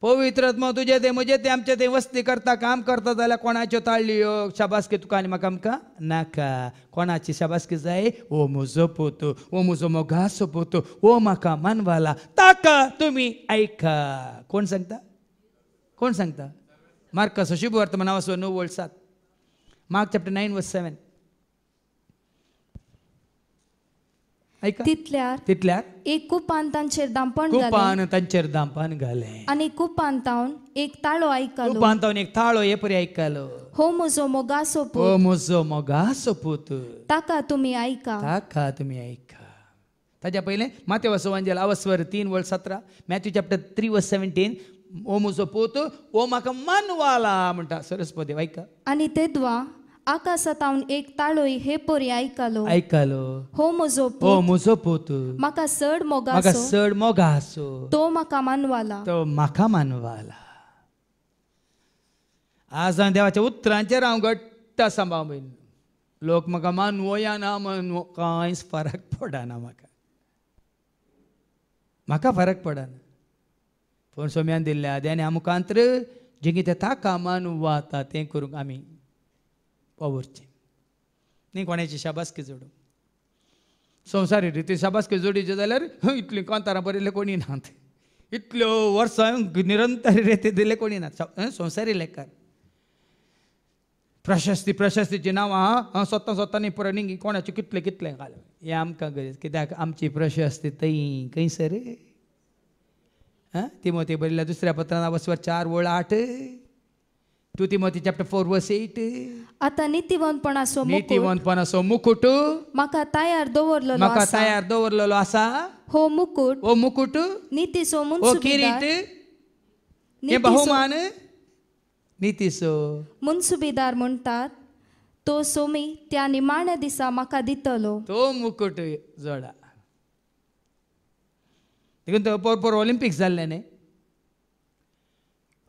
पवित्र आत्मा तुजें तें म्हजें तें आमचें तें वस्ती करता काम करता जाल्यार कोणाच्यो ताळयो शाबासकी तुका आनी म्हाका आमकां नाका कोणाची शाबासकी जाय ओ म्हजो पोतो ओ म्हजो मोगाचो पोतो ओ म्हाका मानवाला ताका तुमी आयका कोण सांगता मार्काचो शुभ वर्तमान वाचो 9:7 मार्क चॅप्टर 9:7 तितल्यार एक कुपान तांचेर दांपण घालें आनी कुपांतावन एक ताळो ताळो हे परी आयकलो हो म्हजो मोगाचो पूत ताका तुमी आयका ताच्या पयलें माथेव सुवांजेल आवस्वर 3:17 मॅथ्यू चॅप्टर 3:17 ओ म्हजो पूत ओ म्हाका मानवाला म्हणटा सरस्वती आयका आनी तेदवा आकाशांतावन एक ताळोय हे परी आयकलो हो म्हजो पूत म्हाका चड मोगाचो तो म्हाका मानवाला आज हांव देवाच्या उतरांचेर हांव घट्ट सांबाळून लोक म्हाका मानवो या ना मानवो कांयच फरक पडना म्हाका फरक पडना पूण सोम्यान दिल्ल्या आद्यानी आमकांतर जें कितें ताका मानवो आता तें करूंक आमी वावरचें न्ही कोणाची शाबासकी जोडूं संवसारी रिती शाबासकी जोडीचे जाल्यार इतलीं कांतारां बरयले कोणी नात इतल्यो वर्सां निरंतर रिती दिले कोणी नात संवसारी लेखार प्रशस्तीची नांवां स्वता न्ही पर न्ही कोणाचें कितलें घाल हें आमकां गरज कित्याक आमची प्रशस्ती थंय खंयसर तिमोथी बरयल्या दुसऱ्या पत्रान आवस्वर 4:8 2 तिमोथी चॅप्टर 4:8 आता नीतिवंतपणाचो मुकुट म्हाका तयार दवरलेलो आसा हो मुकुट नीतीचो किरीट हे बहुमान नीतीचो मुनसुबीदार म्हणटात तो सोमी त्या निमाण्या दिसा म्हाका दितलो तो मुकुट जोडा देखून तो पोरपोर ऑलिंपिक्स जाल्ले न्ही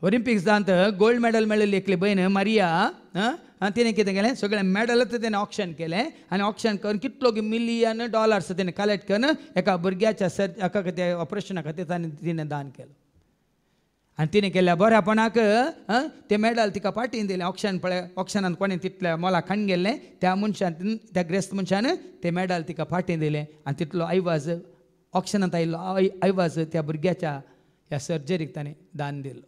ऑलिंपिक्स जावन गोल्ड मेडल मेळिल्ली एकली भयण मारिया तिणें कितें केलें सगळें मेडल तिणें ऑक्शन केलें आनी ऑक्शन करून कितलो $1 मिलियन तिणें कलेक्ट करून एका भुरग्याच्या एका कितें ऑपरेशना खातीर तिणें दान केलो आनी तिणें केल्ल्या बऱ्यापणाक तें मेडल तिका फाटीन दिलें ऑक्शनान कोणें तितल्या मोलाक हाडून गेल्लें त्या मनशान त्या ग्रेस्त मनशान तें मेडल तिका फाटीन दिलें आनी तितलो आयवाज ऑक्शनांत आयिल्लो आयवाज त्या भुरग्याच्या ह्या सर्जरीक ताणें दान दिलो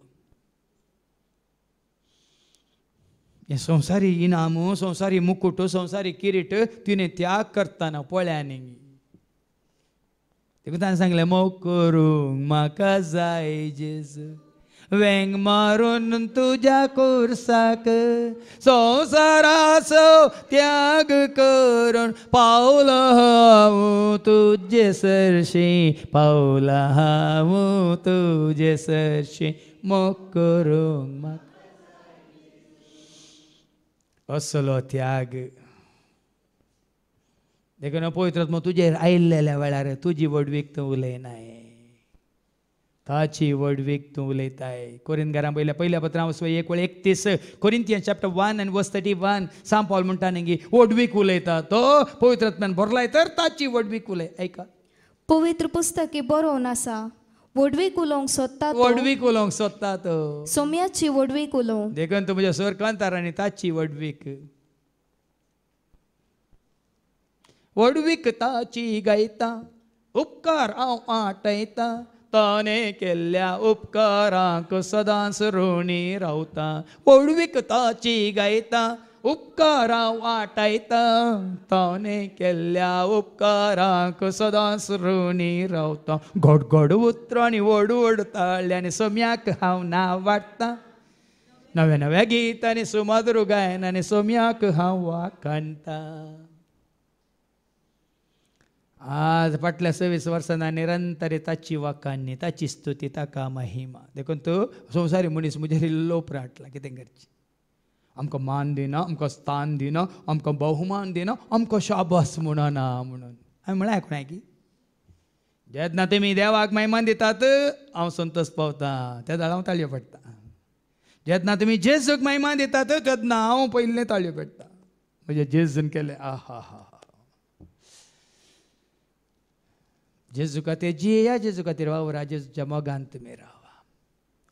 हें संवसारी इनाम संवसारी मुकुट संवसारी किरीट तिणें त्याग करतना पळयांनी देखून ताणें सांगलें मोकरूंक म्हाका जाय जेजू वेंग मारून तुज्या कुर्साक संवसाराचो त्याग करून पावलो हांव तुजे सरशी पावला हांव तुजे सरशी मोकरूंक म्हाका असलो त्याग देखून पवित्र आत्मा तुजेर आयिल्ल्या वेळार तुजी वडवीक तूं उलयनाय ताची वडवीक तूं उलयताय कोरिंथकारां पहिल्या पत्रां 1:31 कोरिंथियन्स चॅप्टर 1:31 साम पौल म्हणटा न्ही वडवीक उलयता तो पवित्र आत्म्यान भरलाय तर ताची वडवीक उलय ऐका पवित्र पुस्तकी बरोवन आसा वडवीक उलोवंक सोदता तो सोम्याची वडवीक उलोवंक देखून तूं म्हज्या सर कांतारांनी ताची वडवीक ताची गायता उपकार हांव आटयता ताने केल्ल्या उपकारांक सदांच ऋणी रावता ओडवीक ताची गायता उपकारां वाटायता ताने केल्ल्या उपकारांक सदांच ऋणी रावता घोड घोड उतरांनी व्हड व्हड ताळ्यांनी सोम्याक हांव नांव वाडटा नव्या नव्या गितांनी सुमधुर गायनांनी सोम्याक हांव वाखाणटा आज फाटल्या 26 वर्सांना निरंतर ताची वाखाणणी ताची स्तुती ताका महिमा देखून तो संवसारी मनीस म्हजेर लोप राटला कितें करची आमकां मान दिना आमकां स्थान दिना आमकां बहुमान दिना आमकां शाबास म्हणना म्हणून हांवें म्हळें आयकून की जेन्ना तुमी देवाक महिमान दितात हांव संतोश पावता त्या दाळ हांव ताळयो पडटा जेन्ना तुमी जेजूक महिमान दितात तेन्ना हांव पयलें ताळयो पडटा म्हणजे जेजून केलें आहा हा जेजू खातीर जिया जेजू खातीर वावरा जेजूच्या मोगान तुमी रावा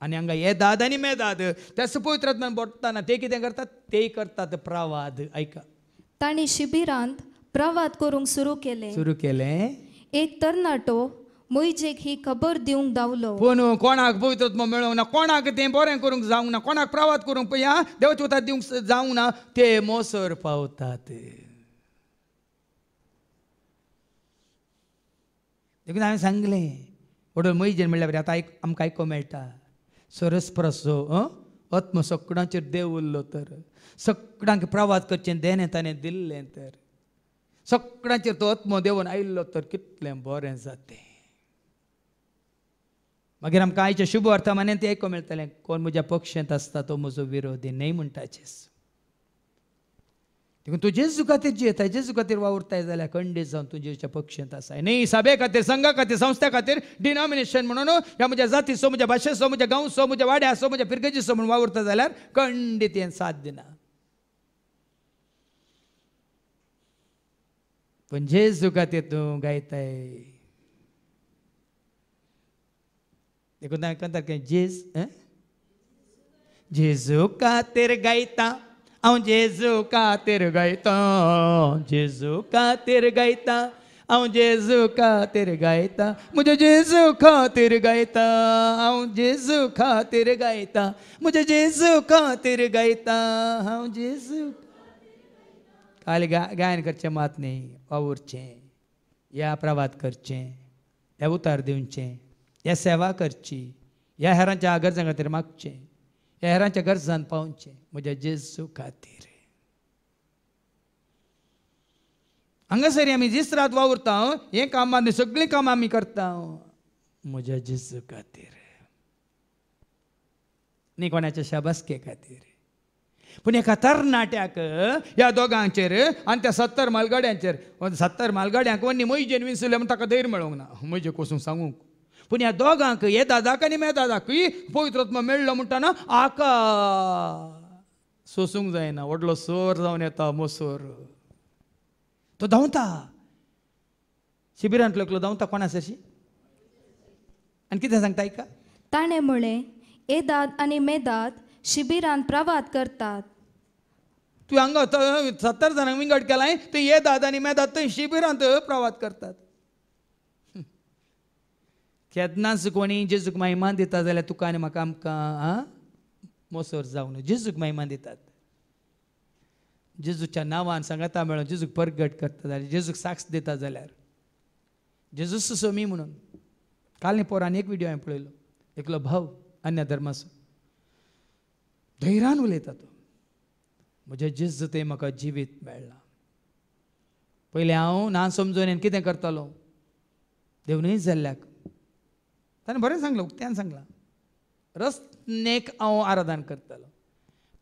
आनी हांगा येदाद आनी मेदाद त्या पवित्रात्म्यान बोडटाना ते कितें करतात ते करतात प्रवाद ऐका तांणी शिबिरांत प्रवाद करूंक सुरू केलें एक तरणाटो मोइजेक ही खबर दिवंक धांवलो पूण कोणाक पवित्रात्मा मेळोंक ना कोणाक तें बरें करूंक जावंक ना कोणाक प्रवाद करूंक पळय देवाचे उतर दिवंक जावंक ना ते मोसर पावतात देखून हांवें सांगलें व्हडलो मोइजेन म्हणल्यार बरें आतां आमकां आयको मेळटा सरस्प्रसो आत्म सगळ्यांचेर देव उरलो तर सगळ्यांक प्रवाद करचें देणें ताणें दिल्लें तर सगळ्यांचेर तो आत्म देवून आयिल्लो तर कितलें बरें जातें मागीर आमकां आयच्या शुभ वर्तमानांत तें आयको मेळटलें कोण म्हज्या पक्षांत आसता तो म्हजो विरोधी न्हय म्हणटाचेच देखून तूं जेजू खातीर जियेताय जेजू खातीर वावुरताय जाल्यार खंडीत जावन तूं जेजूच्या पक्षांत आसाय न्ही सभे खातीर संघा खातीर संस्थे खातीर डिनॉमिनेशन म्हणून ह्या म्हज्या जातीचो म्हज्या भाशेचो म्हज्या गांवचो म्हज्या वाड्याचो म्हज्या पिरगेचो म्हणून वावुरता जाल्यार खंडीत हें साथ दिना पण जेजू खातीर तूं गायताय देखून हांवें म्हणटा जेजू खातीर गायता हांव जेजू खातीर गायता जेजू खातीर गायता हांव जेजू खातीर गायता म्हज्या जेजू खातीर गायता हांव जेजू खातीर गायता म्हज्या जेजू खातीर गायता हांव जेजू खाली गायन करचें मात न्ही वावुरचें ह्या प्रवाद करचें ह्या उतार दिवचें ह्या सेवा करची ह्या हेरांच्या गरजां खातीर मागचें ह्या हेरांच्या गरजांत पावचें म्हज्या जेजू खातीर हांगासर आमी दीस रात वावुरता हें काम न्ही सगळीं कामां आमी करता म्हज्या जेजू खातीर न्ही कोणाच्या शाबासके खातीर पूण एका तरणाट्याक ह्या दोगांचेर आनी त्या 70 मालगाड्यांचेर 70 मालगाड्यांक वन्नी मोइजेन विंचले म्हण ताका धैर्य मेळोंक ना मोइजे कोसून सांगूंक पूण ह्या दोगांक हे दादाक आनी मेदादाकूय पवित्रात्मा मेळ्ळो म्हणटाना आका सोसूंक जायना व्हडलो सोर जावन येता मोसोर तो धांवता शिबिरांतलो एकलो धांवता कोणासरशी आनी कितें सांगता आयका ताणें म्हळें एदाद आनी मेदाद शिबिरांत प्रवाद करतात तूं हांगा 70 जाणांक विंगड केलाय तूं एदाद आनी मेदाद थंय शिबिरांत प्रवाद करतात केन्नाच कोणी जेजूक महिमान दिता जाल्यार तुका आनी म्हाका आमकां मोसोर जावं जेजूक महिमान दितात जेजूच्या नांवान सांगाता मेळोन जेजूक परगट करता जाल्यार जेजूक साक्ष दिता जाल्यार जेजूस सोमी म्हणून काल न्ही पोरान एक व्हिडिओ हांवें पळयलो एकलो भाव अन्य धर्माचो धैर्यान उलयता तो म्हज्या जेजू थंय म्हाका जिवीत मेळ्ळा पयलीं हांव ना समजून कितें करतालो देवनूय जाल्ल्याक ताणें बरें सांगलां उक्त्यान सांगलां रस्नेक हांव आराधन करतालो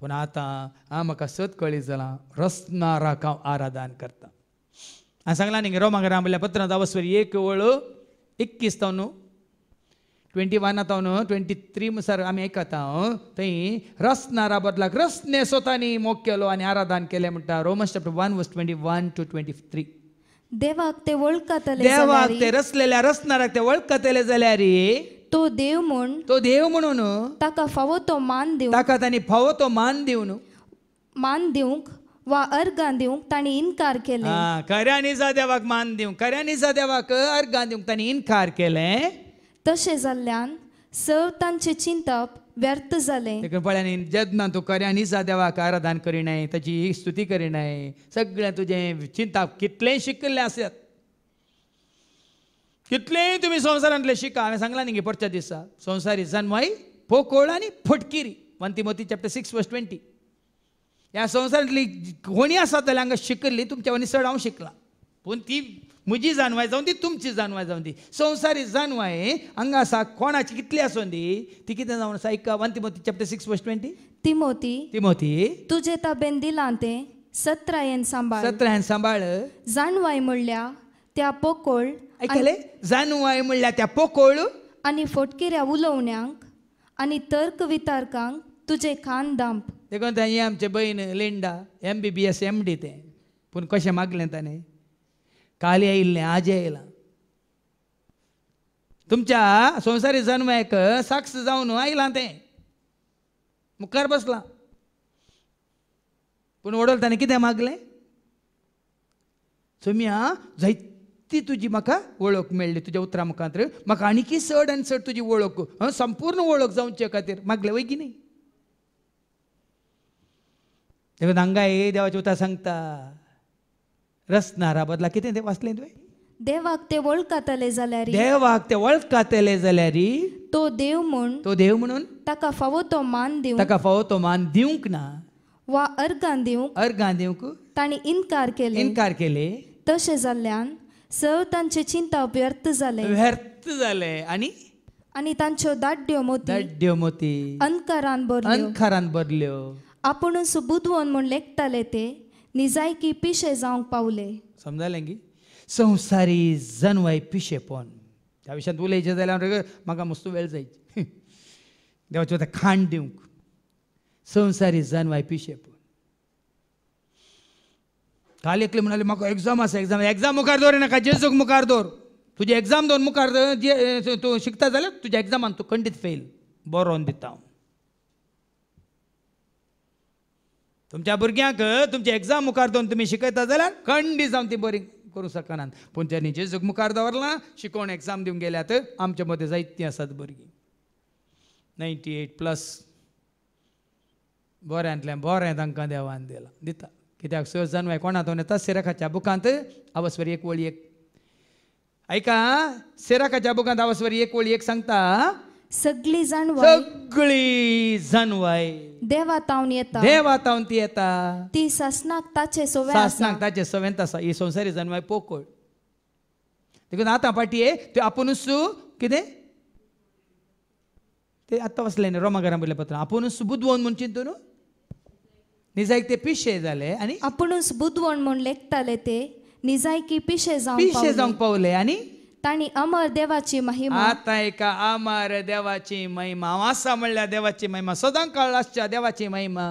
पूण आतां म्हाका सत कळ्ळी जालां रस्नाराक हांव आराधन करता हांवें सांगलां न्ही रोमांतल्या पत्रांत अवस्वर 1:21 तावन 21 तावन 23 म्हणसर आमी आयकता थंय रस्नारा बदलाक रस्ने स्वतांनी मोग केलो आनी आराधन केलें म्हणटा रोमन्स चॅप्टर 1:21 to 23 देवाक ते वळखतले देवाक ते रसलेल्या रसनाराक ते वळखतले जाल्यार तो देव म्हणून ताका फावो तो मान दिवंक ताका तांणी फावो तो मान दिवंक वा अर्गां दिवंक तांणी इन्कार केलें खऱ्यांनी जा देवाक मान दिवंक खऱ्यांनी जा देवाक अर्गां दिवंक तांणी इन्कार केलें तशें जाल्ल्यान सवतांचे चिंतप व्यर्थ जालें. देखून पळयानी जेन्ना तूं खऱ्यान दिसा देवाक आराधन करिनाय, ताची स्तुती करिनाय, सगळें तुजें चिंतप कितलेंय शिकिल्लें आसत, कितलेंय तुमी संवसारांतले शिका. हांवें सांगलां न्ही परच्या दिसा संवसारी जन्माई पोकोळ आनी फटकिरी 1 तिमोथी चॅप्टर 6:20. ह्या संवसारांतली कोणी आसा जाल्यार हांगा शिकिल्ली तुमच्या वनी चड हांव शिकला, पूण ती म्हजी जानवाय जावन दी, तुमची जानवाय जावन दी. संवसारी जानवाय हांगा आसा कोणाची कितली आसूं दी, ती कितें जावन आसा ऐका 1 तिमोथी चॅप्टर 6:20. तिमोथी तुजे ताबेन दिलां तें सत्रायेन सांबाळ. सत्रायेन सांबाळ. जानवाय म्हणल्या त्या पोकोळ, आयकले, जानवाय म्हणल्या त्या पोकोळ आनी फटकिऱ्या उलोवण्यांक आनी तर्क वितर्कांक तुजे कान दांप. देखून हे आमचे बहीण लिंडा MBBS MD तें, पूण कशें मागलें ताणें, काल येयल्लें आज येयलां. तुमच्या संवसारी जन्माक साक्ष जावन आयलां तें, मुखार बसलां. पूण वडोल ताणें कितें मागलें, सोम्या जायती तुजी म्हाका वळख मेळ्ळी तुज्या उतरा मुखांतर, म्हाका आनीकी चड आनी चड तुजी वळख संपूर्ण वळख जावचे खातीर मागलें वय की न्ही. देखून हांगा देवाचें उतर सांगता, रसनारा बदला कितें तें वाचलें तुवें, देवाक ते वळखतले जाल्यार, देवाक ते वळखतले जाल्यार तो देव म्हणून ताका फावो तो मान दिवंक ना, वा अर्गां दिवंक ताणी इन्कार केले. तशें जाल्ल्यान सवतांचे चिंतप व्यर्थ जालें आनी तांच्यो दाड्ड्यो मोती अंधकारान भरल्यो. आपुणूच बुदवोन म्हूण लेखताले ते निजायकी पिशे जावंक पावले. समजालें की संवसारी जनवाय पिशेपण त्या विशयात उलयचें जाल्यार म्हाका मस्त वेळ जायची. देवाचें आतां खाण दिवंक संवसारी जनवाय पिशेपण. काल एकले म्हणाले म्हाका एग्जाम आसा, एग्जाम मुखार दवर नाका, जेजूक मुखार दवर. तुजी एग्जाम दवर मुखार जे तूं शिकता जाल्यार तुज्या एग्जामान तूं खंडीत फेल बरोवन दिता हांव. तुमच्या भुरग्यांक तुमची एग्जाम मुखार दवरून तुमी शिकयता जाल्यार खंडीत जावन ती बरी करूं शकनात. पूण त्यांनी जेजूक मुखार दवरलां, शिकोवन एग्जाम दिवंक गेल्यात. आमच्या मदें जायतीं आसात भुरगीं 98+ बऱ्यांतल्यान बरें तांकां देवान दिलां, दिता. कित्याक स जानवाय कोणा तो येता, सिराकाच्या बुकांत आवस्वरी 1:1. ऐका, सिराकाच्या बुकांत आवस्वरी 1:1 सांगता, सगळी जानवाय देवातावन ती येता, ती सासनाक ताचे सवेंत आसा. ही संवसारी जानवाय पोकळ. देखून आतां पाटये त्यो आपुणूच कितें ते आतां वचलें न्ही रोमाकारां बरयलें पत्र, आपुणूच बुदवोन म्हूण चिंतून निजायक ते पिशे जाले आनी आपुणूच बुदवोन म्हूण लेखताले ते निजायकी पिशे जावंक पावले. आनी ताणी अमर देवाची महिमा. आता एका अमर देवाची महिमा आसा म्हणल्यार देवाची महिमा सदां काळ आसच्या देवाची महिमा.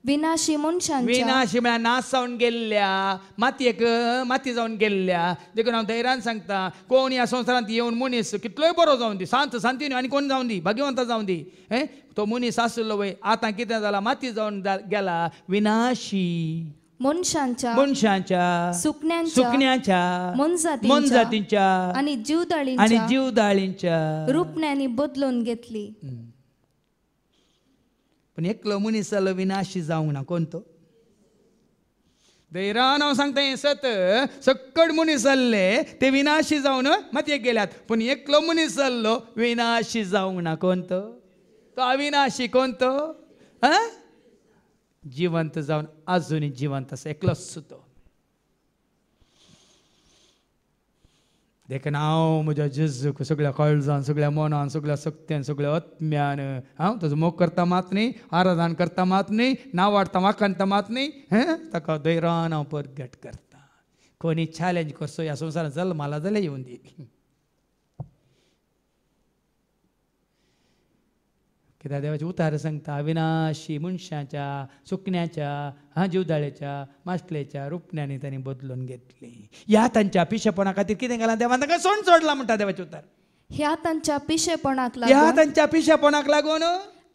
विनाशी मनशांची, विनाशी म्हळ्यार नाश जावन गेल्ल्या माती जावन गेल्ल्या. देखून हांव धैर्यान सांगता, कोण ह्या संवसारांत येवन मनीस कितलोय बरो जावन दी, शांतीन आनी कोण जावन दी, भाग्यवंत जावन दी, तो मनीस आसलो वय आतां कितें जाला, माती जावन गेला. विनाशी मनशांच्या, सुकण्यांच्या, मनजातींच्या आणि जीवदाळींच्या रूपण्यांनी बदलून घेतली. पण एकलो मनीस जालो विनाशी जावंक ना. कोण तो? धैर्यान हांव सांगता, हें सत सक्कड मनीस जाल्ले ते विनाशी जावन मातयेक गेल्यात, पूण एकलो मनीस जाल्लो विनाशी जावंक ना. कोण तो? तो अविनाशी. कोण तो? जिवंत जावन अजुनी जिवंत आसा, एकलोच तो. देखून हांव म्हज्या जेजूक सगळ्या काळजान, सगळ्या मनान, सगळ्या शक्तीन, सगळ्या आत्म्यान हांव तुजो मोग करता मात न्ही, आराधन करता मात न्ही, नांव वाडटा वाखणटा मात न्ही, ताका धैर्यान हांव परगट करता. कोणी चॅलेंज करचो ह्या संवसारांत जल्माला जाल्यार येवन दी. कित्याक देवाचे उतार सांगता, अविनाशी मनशाच्या, सुकण्याच्या, जीवदाळेच्या, मासलेच्या रूपण्यांनी तांणी बदलून घेतली. ह्या तांच्या पिशेपणा खातीर कितें केलां देवान तांकां सोड सोडला म्हणटा देवाचे उतार. ह्या तांच्या पिशेपणाक लागून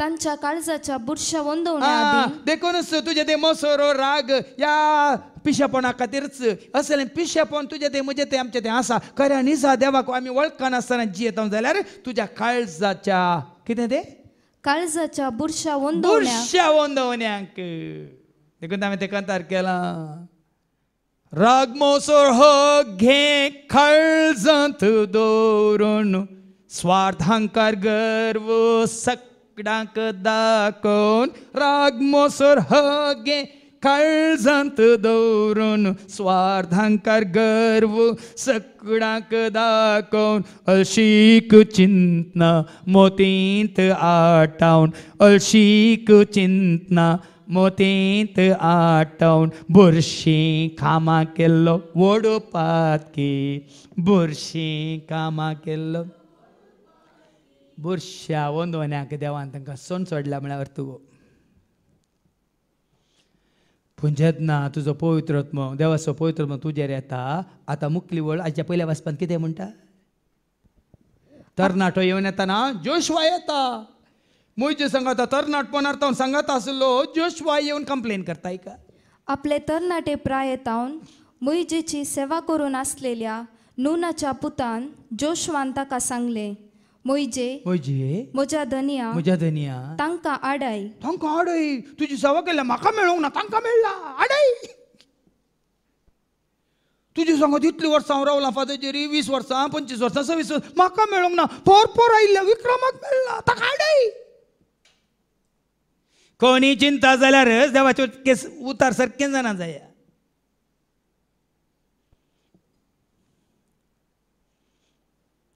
तांच्या काळजाच्या बुरशा वंदवण्याआधी देखूनच तुझे ते मसोरो राग या पिशापणा खातीरच असले पिशापण तुझे ते म्हणजे ते आमचे ते आसा खऱ्या निसा देवाक आम्ही वळखनासतना जियेता जाल्यार तुझ्या काळजाच्या कितें ते काळजाच्या बुरशा वंदवण्यांक देखून आम्ही ते कंतार केला राग मोसोर हो घे काळजांत दवरून स्वार्थांकार गर्व सगळ्यांक दाखोवन राग मोसोर हो घे काळजांत दवरून स्वार्थांकार गर्व सगळ्यांक दाखोवन अळशीक चिंतना मोतींत आटावन अळशीक चिंतना मोतींत आटवन बुरशी कामां केल्लो वडोवपात की बुरशी कामां केल्लो बुरश्या वंदवण्यांक देवान तांकां सण सोडला म्हळ्यार तूं पूण जेन्ना तुजो पवित्रत्म देवाचो पवित्रत्म तुजेर येता आतां मुखली वळ हाच्या पयल्या वाचपान कितें म्हणटा तरणाटो येवन येताना जोशवा येता मोयजे सांगाता तरणाटपणार्थावन सांगात आसलो जोशवा येवन कंप्लेन करता का आपले तरणाटे प्रायेतावन मोइजेची सेवा करून आसलेल्या नूनाच्या पुतान जोशवान ताका सांगले मोइजे म्हज्या धनिया तांकां आडाय तुजी सेवा केल्या म्हाका मेळूंक ना तांकां मेळ्ळा आडाय तुजी सांगत इतली वर्सां हांव रावलां फादरचेरी 20 वर्सां 25 वर्सां 26 वर्सां म्हाका मेळूंक ना पोर आयिल्ल्या विक्रमाक मेळ्ळा ताका आडाय कोणी चिंता जाल्यारच देवाचे केस उतार सारकें जाणा जाय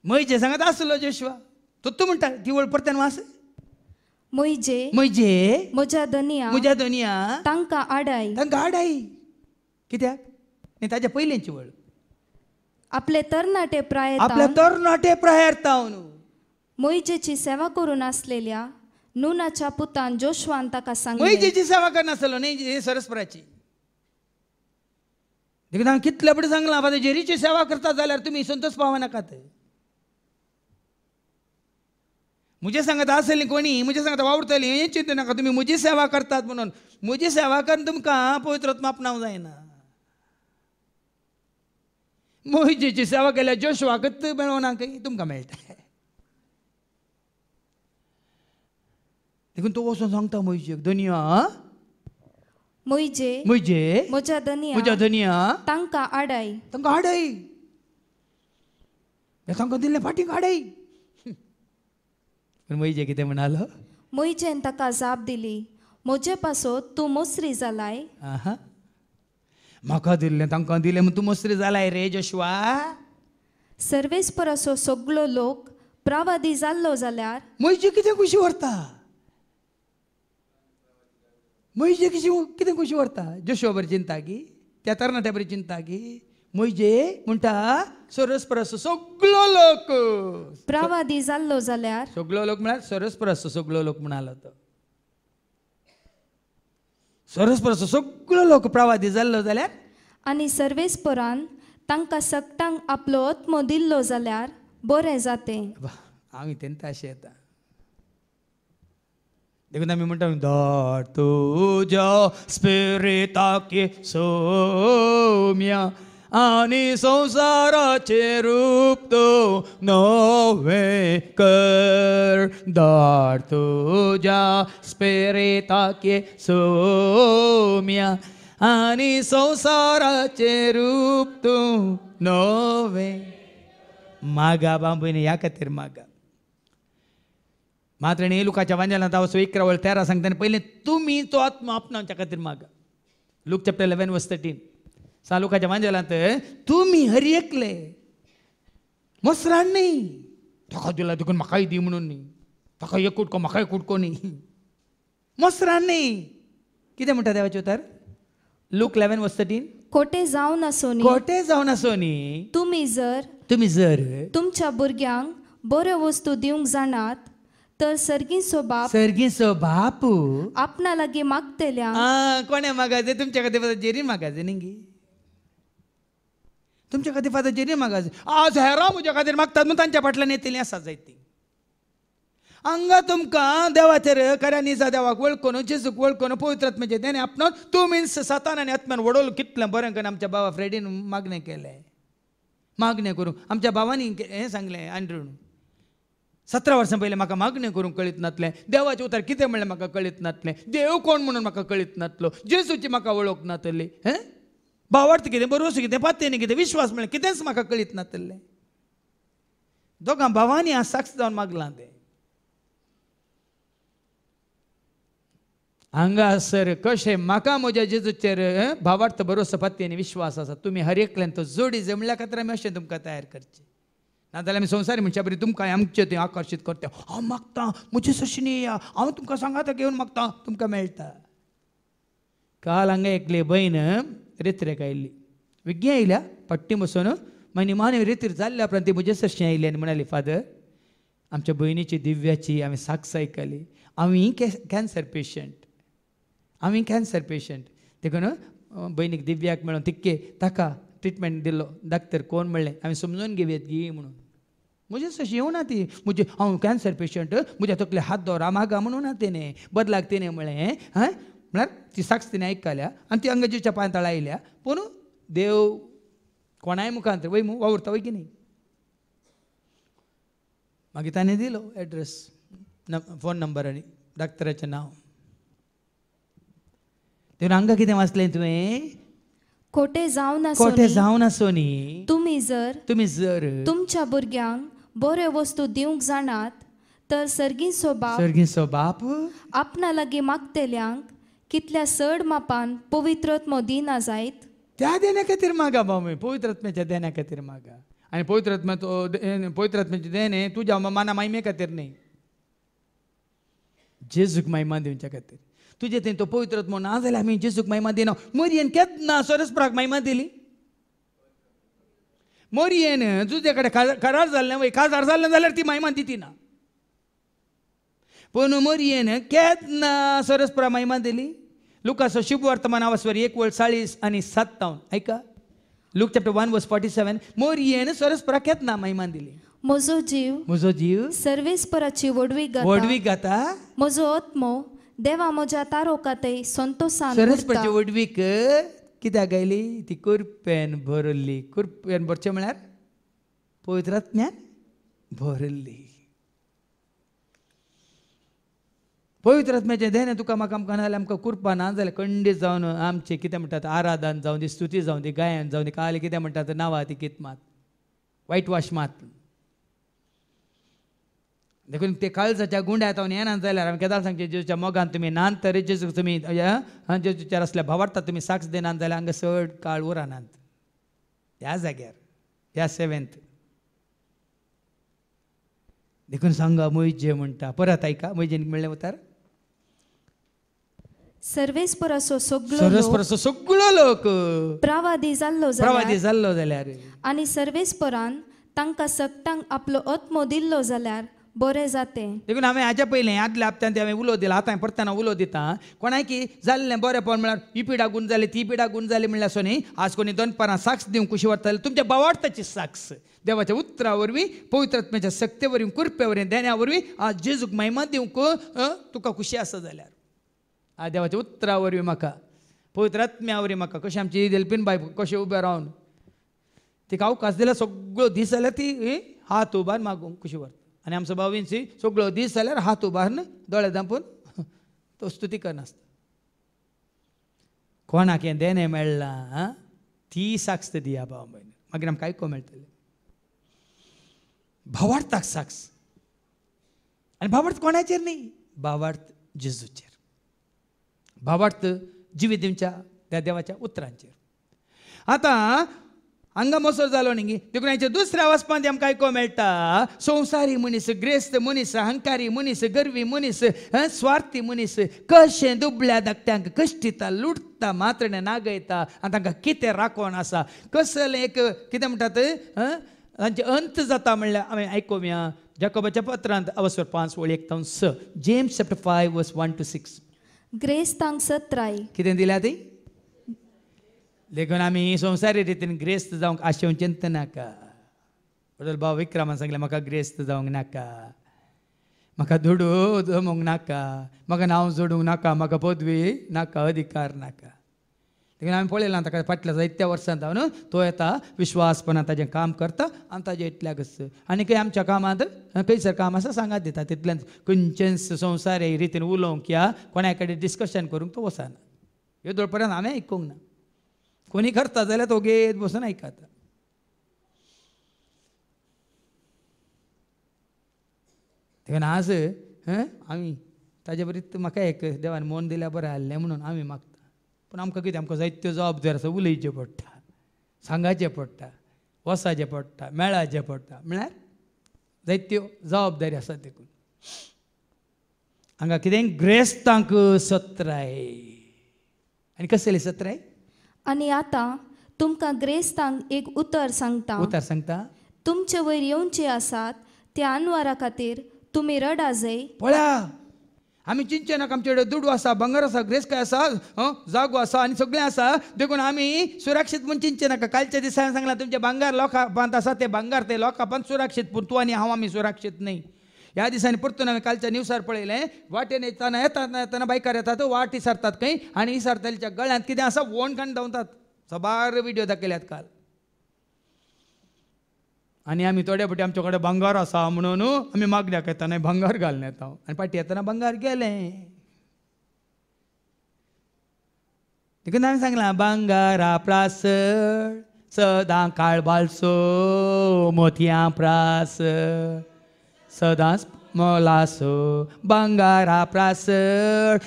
मोइजे सांगत आसलो जोशवा तूं म्हणटा ती वळ परत्यान वास मोइजे म्हज्या धनिया तांकां आडाय कित्याक न्ही ताच्या पयलींची वळ आपले तरणाटे प्रायेतावन मोइजेची सेवा करून आसलेल्या नूनाच्या पुतान जोशवान ताका सांगले मोइजेची सेवा करनासलो न्ही सरस्पराची देखून हांवें कितले बरें सांगलां फादर जेरीची सेवा करता जाल्यार तुमी संतोष पावनाकात म्हजे सांगत आसली कोणी म्हजे सांगता वावरतली हें चिंतू नाका तुमी म्हजी सेवा करतात म्हणून म्हजी सेवा करून तुमकां पवित्रत्म आपणावंक जायना मोइजेची सेवा केल्यार जोशवाकच मेळोना तुमकां मेळटा देखून तो वचून सांगता मोइजेक धनिया मोइजे म्हज्या धनिया तांकां आडाय तांकां दिल्लें फाटीक आडाय पूण मोइजे कितें म्हणालो मोइजेन ताका जाप दिली म्हजे पासो तूं मोसरी जालाय म्हाका दिल्लें तांकां दिलें म्हूण तूं मोसरी जालाय रे जोशवा सर्वेस्पराचो सगळो लोक प्रवादी जाल्लो जाल्यार मोइजे कितें खुशी व्हरता मोइजे कितें खुशी व्हरता जोशवा बरी चिंता की त्या तरणाट्या बरी चिंता की मोइजे म्हणटा सरस्पराचो सगळो लोक प्रवादी जाल्लो जाल्यार सगळो लोक म्हळ्यार सरस्पराचो सगळो लोक म्हणालो तो सरस्पराचो सगळो लोक प्रवादी जाल्लो जाल्यार आनी सर्वेस्परान तांकां सकटांक आपलो आत्मो दिल्लो जाल्यार बरें जातें हांव तेंता अशें येता देखून आमी म्हणटा धाड तुज्या स्पिरिटाक सौम्या आनी संवसाराचे रूप तो नवे कर धाड तुज्या स्पिरिटाक सौम्या आनी संवसाराचे रूप तूं नवे मागा बांबूने ह्या खातीर मागा मात्र न्ही लुकाच्या वांजेलांत हांव 11:13 सांगता पयलें तुमी तो आत्मा आपणावच्या खातीर मागा लूक चॅप्टर 11 वर्स 13 सा लुकाच्या वांजेलांत तुमी हरी एकले मसरान न्ही ताका दिला देखून म्हाकाय दी म्हणून न्ही ताका एक कुडको म्हाका एक कुडको न्ही मसरान न्ही कितें म्हणटा देवाचें उतर लूक 11 वर्स 13 खोटे जावन आसो न्ही तुमी जर तुमच्या भुरग्यांक बऱ्यो वस्तू दिवंक जाणात तर सर्गीचो बाप आपणा लागीं मागतल्या कोणे मागायचे तुमच्या खातीर फादर जेरी मागायचे न्ही तुमच्या खातीर फादर जेरी मागायचे आज हेरां म्हज्या खातीर मागतात म्हणून तांच्या फाटल्यान येतलीं आसा जायतीं हांगा तुमकां देवाचेर खऱ्या निजा देवाक वळखून जेजूक वळखून पवित्र आत्म्याचे देणे आपणान तूं मिन्स सातान आनी आत्म्यान वडोवलो कितलें बरें करून आमच्या बाबा फ्रेडीन मागणें केलें मागणें करूं आमच्या भावानी हें सांगलें आंड्रून 17 वर्सां पयलीं म्हाका मागणें करूंक कळीत नासलें देवाचें उतर कितें म्हणलें म्हाका कळीत नासलें देव कोण म्हणून म्हाका कळीत नासलो जेजूची म्हाका वळख नासली भावार्थ कितें बरोवस कितें पातेनी कितें विश्वास म्हणलें कितेंच म्हाका कळीत नासलें दोगां भावांनी हांव साक्ष जावन मागलां तें हांगासर कशें म्हाका म्हज्या जेजूचेर भावार्थ बरोवस पातेनी विश्वास आसा तुमी हर एकल्यान तो जोडी जमल्या खातीर आमी अशें तुमकां तयार करचें नाजाल्यार आमी संवसारी मनशा बरी तुमकां आमचे थंय आकर्शीत करता हांव मागतां म्हजे सशीन येया हांव तुमकां सांगाता घेवन मागतां तुमकां मेळटा काल हांगा एकली भयण रेत्रेक आयिल्ली विज्ञा आयल्या पट्टी बसून मागीर निमाणे रेतीर जाल्ल्या उपरांत ती म्हजे सशीन आयली आनी म्हणाली फादर आमच्या भयणीची दिव्याची हांवें साक्ष आयकली हांव कॅन्सर पेशंट देखून भयणीक दिव्याक मेळून तिक्के ताका ट्रिटमेंट दिलो डाक्टर कोण म्हणलें हांवें समजून घेवयात गी म्हणून म्हजे सशी येवना ती म्हजे हांव कॅन्सर पेशंट म्हज्या तकले हात दवरा मागा म्हणून ना तेणें बदलाक तेणें म्हणलें म्हळ्यार ती साक्ष तिणें आयकल्या आनी ती अंगजीच्या पांयतळ आयल्या पूण देव कोणाय मुखांत वय वावुरता वय की न्ही मागीर ताणें दिलो एड्रेस फोन नंबर आनी डाक्टराचें नांव तेन्ना हांगा कितें वाचलें तुवें खोटे जावन आसो न्ही तुमी जर तुमच्या भुरग्यांक बऱ्यो वस्तू दिवंक जाणात तर सर्गीचो बाप आपणा लागीं मागतेल्यांक कितल्या चड मापान पवित्रत्म दिना जायत त्या देण्या खातीर मागा बाबा पवित्र आत्म्याच्या देण्या खातीर मागा आनी पवित्र आत्म्याचे देणे तुज्या माना मायमे खातीर न्ही जेजूक महिमा दिवच्या खातीर तुजे थंय तो पवित्र आत्मो ना जाल्यार आमी जेजूक महिमा दिना मरयेन केन्ना सरस्पराक महिमा दिली मरयेन तुजे कडेन करार जाल्लें वय काजार जाल्लें जाल्यार ती महिमा दिती ना पूण मरयेन केन्ना सरस्परा महिमा दिली लुकाचो शुभ वर्तमान आवास्वर 1:40-47 ऐका लूक चॅप्टर 1:47 मरयेन सरस्परा केन्ना महिमा दिली म्हजो जीव सर्वेस्पराची वडवीक घाता म्हजो आत्मो देवा म्हज्या तारोकातय संतोषान सरस्पराची वडवीक कित्याक गायली ती कुरपेन भरल्ली कुरपेन भरचें म्हळ्यार पवित्र आत्म्यान भरल्ली पवित्र आत्म्याचें देणें तुका म्हाका आमकां नाजाल्यार आमकां कुरपा ना जाल्यार खंडीत जावन आमचें कितें म्हणटात आराधन जावं दी स्तुती जावं दी गायन जावं दी काल कितें म्हणटात नांवां ती कित मात वायट वाश मात देखून ते काळजाच्या गुंड्यात हांव येना जाल्यार हांवें केदार सांगचें जेजूच्या मोगान तुमी नात तर जेजूक तुमी जेजूचेर असल्या भावार्थात तुमी साक्ष दिनात जाल्यार हांगा चड काळ उरनात ह्या जाग्यार ह्या सेवेंत देखून सांगा मोयजे म्हणटा परत ऐका मोयजेन म्हणलें उतार सर्वेस्पराचो सगळो लोक प्रवादी जाल्लो जाल्यार आनी सर्वेस्परान तांकां सकटांक आपलो आत्मो दिल्लो जाल्यार बरें जातें देखून हांवें हाच्या पयलें आदल्या हप्त्यान हांवें उलो दिला आतां परतना उलो दिता कोणाय की जाल्लें बरेंपण म्हळ्यार ही पिडा गूण जाली ती पिडा गूण जाली म्हणल्यार असो न्ही आज कोणी दनपारां साक्ष दिवंक कुशी वरतले तुमच्या भावार्थाची साक्ष देवाच्या उतरा वरवीं पवित्र आत्म्याच्या सक्ते वरवीं कुरपे वरवीं देण्या वरवीं आज जेजूक महिमा दिवंक तुका खुशी आसा जाल्यार आज देवाच्या उतरा वरवीं म्हाका पवित्र आत्म्या वरवीं म्हाका कशें आमची देलपीन बाय कशें उबें रावन तिका अवकाश दिल्यार सगळो दीस जाल्यार ती हात उबार मागूंक खुशी व्हरता आनी आमचो बावींची सगळो दीस जाल्यार हात उबारन दोळे धांपून तो स्तुती करनासता कोणाक हें देणें मेळ्ळां ती साक्ष दिया भाव भयण मागीर आमकां आयको मेळटलें भावार्थाक साक्ष आनी भावार्थ कोणाचेर न्ही भावार्थ जेजूचेर भावार्थ जिवीत दिवच्या त्या देवाच्या उतरांचेर आतां हांगा मसोर जालो न्ही देखून हाचे दुसऱ्या वचपांत आमकां आयको मेळटा संवसारी मनीस ग्रेस्त मनीस अहंकारी मनीस गर्वी मनीस स्वार्थी मनीस कशें दुबळ्या धाकट्यांक कश्टिता लुटता मात्रें नागयता आनी तांकां कितें राखण आसा कसलें एक कितें म्हणटात तांचे अंत जाता म्हणल्यार हांवें आयकोवया जाकोबाच्या पत्रांत अवस्वर 5:1-6 जेम्स चॅप्टर 5:1-6 ग्रेस्तांक सत्राय कितें दिल्या ती देखून आमी संवसारी रितीन ग्रेस्त जावंक आशेव चिंत नाका बदल भाव विक्रमान सांगलें म्हाका ग्रेस्त जावंक नाका म्हाका धुडू जमूंक नाका, म्हाका नांव जोडूंक नाका, म्हाका पदवी नाका, अधिकार नाका. देखून आमी पळयलां ताका फाटल्या जायत्या वर्सां जावन तो येता विश्वासपणान ताजें काम करता आनी ताजें इतल्याकच. आनी खंय आमच्या कामांत खंयसर काम आसा सांगात दिता, तितल्यान खंयचेंच संवसार हे रितीन उलोवंक या कोणाय कडेन डिस्कशन करूंक तो वचना. ह्यो दोळपर्यंत हांवें आयकूंक ना. कोणी करता जाल्यार तो घेत बसून आयकता. देखून आज आमी ताजे बरीत म्हाका एक देवान मन दिल्यार बरें आहलें म्हणून आमी मागता. पूण आमकां कितें आमकां जायत्यो जबाबदारी आसा, उलयचें पडटा, सांगाचें पडटा, वसाचें पडटा, मेळाचें पडटा, म्हळ्यार जायत्यो जबाबदारी आसा. देखून हांगा कितें ग्रेस्तांक सत्राय. आनी कसली सत्राय? आनी आतां तुमकां ग्रेस्तांक एक उतर सांगता. तुमचे वयर येवचे आसात त्या अनवरा खातीर तुमी रडा जय. पळया, आमी चिंचे नाका, आमचे कडेन दुडू आसा, भांगर आसा, ग्रेस्काय आसा, जागो आसा आनी सगळें आसा. देखून आमी सुरक्षीत म्हूण चिंचे नाका. कालच्या दिसांनी सांगलां तुमचें भांगर लोकां बांद आसा, तें भांगर ते लोकां बांद सुरक्षीत, पूण तूं आनी हांव आमी सुरक्षीत न्हय. ह्या दिसांनी परतून हांवें कालच्या न्यूजार पळयलें, वाटेन येतना बायकार येतात, वाट इसरतात खंय आनी इसरताच्या गळ्यांत कितें आसा, वोण काडून धांवतात. सबार व्हिडिओ दाखयल्यात काल. आनी आमी थोडे फावटी आमचे कडेन भांगर आसा म्हणून आमी मागण्याक येतना भांगर घालून येता आनी फाटीं येतना भांगर गेलें. देखून हांवें सांगलां, भांगारा प्रास सदां काळबालसो मोतयां प्रास सदांच मोलासो. भांगारा प्रास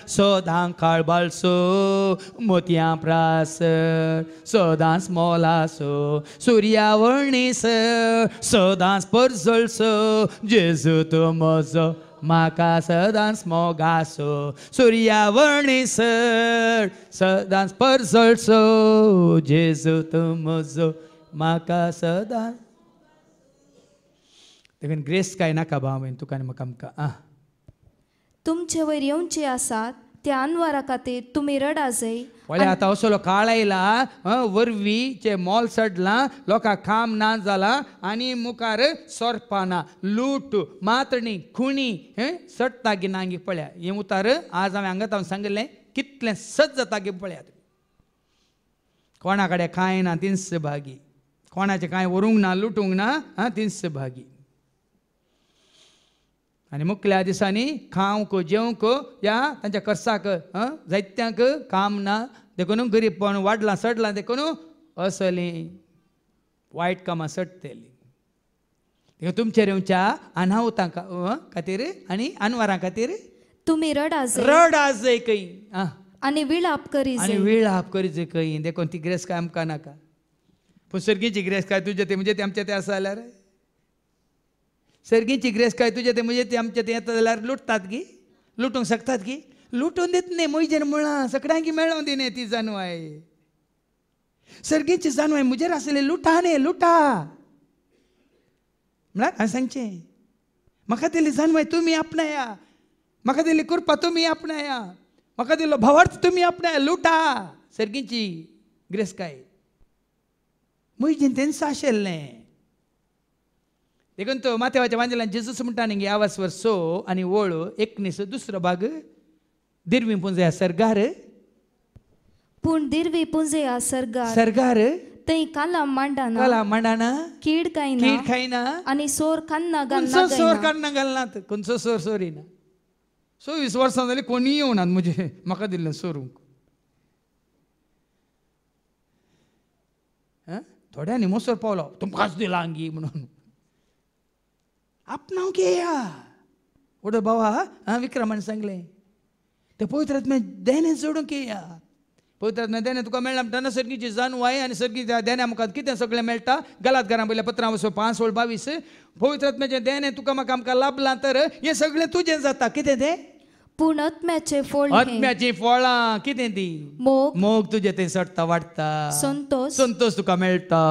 सदां काळबालसो मोतयां प्रास सदांच मोलासो. सुर्यावळणीस सदांच परजळसो. जेजू तूं म्हजो म्हाका सदांच मोगासो. सुर्यावळणीस सदांच परजळसो. जेजू तूं म्हजो म्हाका सदांच. देखून ग्रेस काय नाका भावेन तुका आनी म्हाका आमकां. तुमचे वयर येवचे आसात त्या अनवरा खातीर तुमी रडा जय. पळय, आतां असलो काळ आयला, वरवींचे मोल सडलां, लोकांक काम ना जाला आनी मुखार सोरपाना, लूट, मातणी, खुणी सडटा गिनांगी. पळया, हें उतार आज हांवें हांगा तावन सांगलें कितलें सज जाता गे. पळयात, कोणा कडेन कांय ना तिनस भागी, कोणाचें कांय व्हरूंक ना, लुटूंक ना, तिनस भागी. आनी मुखल्या दिसांनी खावंक जेवंक या तांच्या कर्साक जायत्यांक काम ना. देखून गरीबपण वाडलां सडलां. देखून असलीं वायट कामां सडटलीं. देखून तुमचेर येवच्या अनाहुतां खातीर आनी अनवरां खातीर तुमी रडा जय खंय आनी विलाप करी जय खंय. देखून ती ग्रेस काय आमकां नाका. पूण सर्गीची ग्रेस काय तुजें तें म्हणजे तें आमचें तें आसा जाल्यार, सर्गीची ग्रेस काय तुजें तें म्हणजे तें आमचें तें येता जाल्यार लुटतात गी, लुटूंक शकतात गी. लुटून दित न्ही, म्हजेर म्हळां सगळ्यांक मेळोवन दिने ती जानवाय. सर्गीची जानवाय म्हजेर आसली, लुटा न्ही, लुटा म्हळ्यार हांवें सांगचें, म्हाका दिली जानवाय तुमी आपणाया, म्हाका दिली कृपा तुमी आपणाया, म्हाका दिलो भावार्थ तुमी आपणाया, लुटा. सर्गीची ग्रेस काय म्हजें तेंच आशिल्लें. देखून तो माथेवाच्या वांजेलान जेजूस म्हणटा न्ही आवाजवर सो आनी वळ 19 दुसरो भाग. दिरवी पुंजया सरगार, पूण दिरवी पुंजया सरगार थंय काला मांडाना, कीड खायना आनी सोर कान्ना घालनात. खंयचो सोर सोरिना. 24 वर्सां जालीं कोणी येवनात म्हणजे म्हाका दिल्लें सोरूंक. थोड्यांनी मोसोर पावलो, तुमकांच दिला अंगी म्हणून. आपणावंक येया. वडो बाबा विक्रमान सांगलें, ते पवित्र आत्म्या देणे जोडूंक येया. पवित्र आत्म्या देणे तुका मेळना म्हणटा सर्गीची जानवाय आनी सर्गीच्या देण्या मुखार कितें सगळें मेळटा. गलात घरां पयल्या 15:5-22. पवित्र आत्म्याचें देणे तुका म्हाका आमकां लाभलां तर हें सगळें तुजें जाता. कितें तें? पूण आत्म्याचें फळ, आत्म्याचीं फळां कितें ती? मोग तुजें तें सडटा वाडटा. संतोष तुका मेळटा.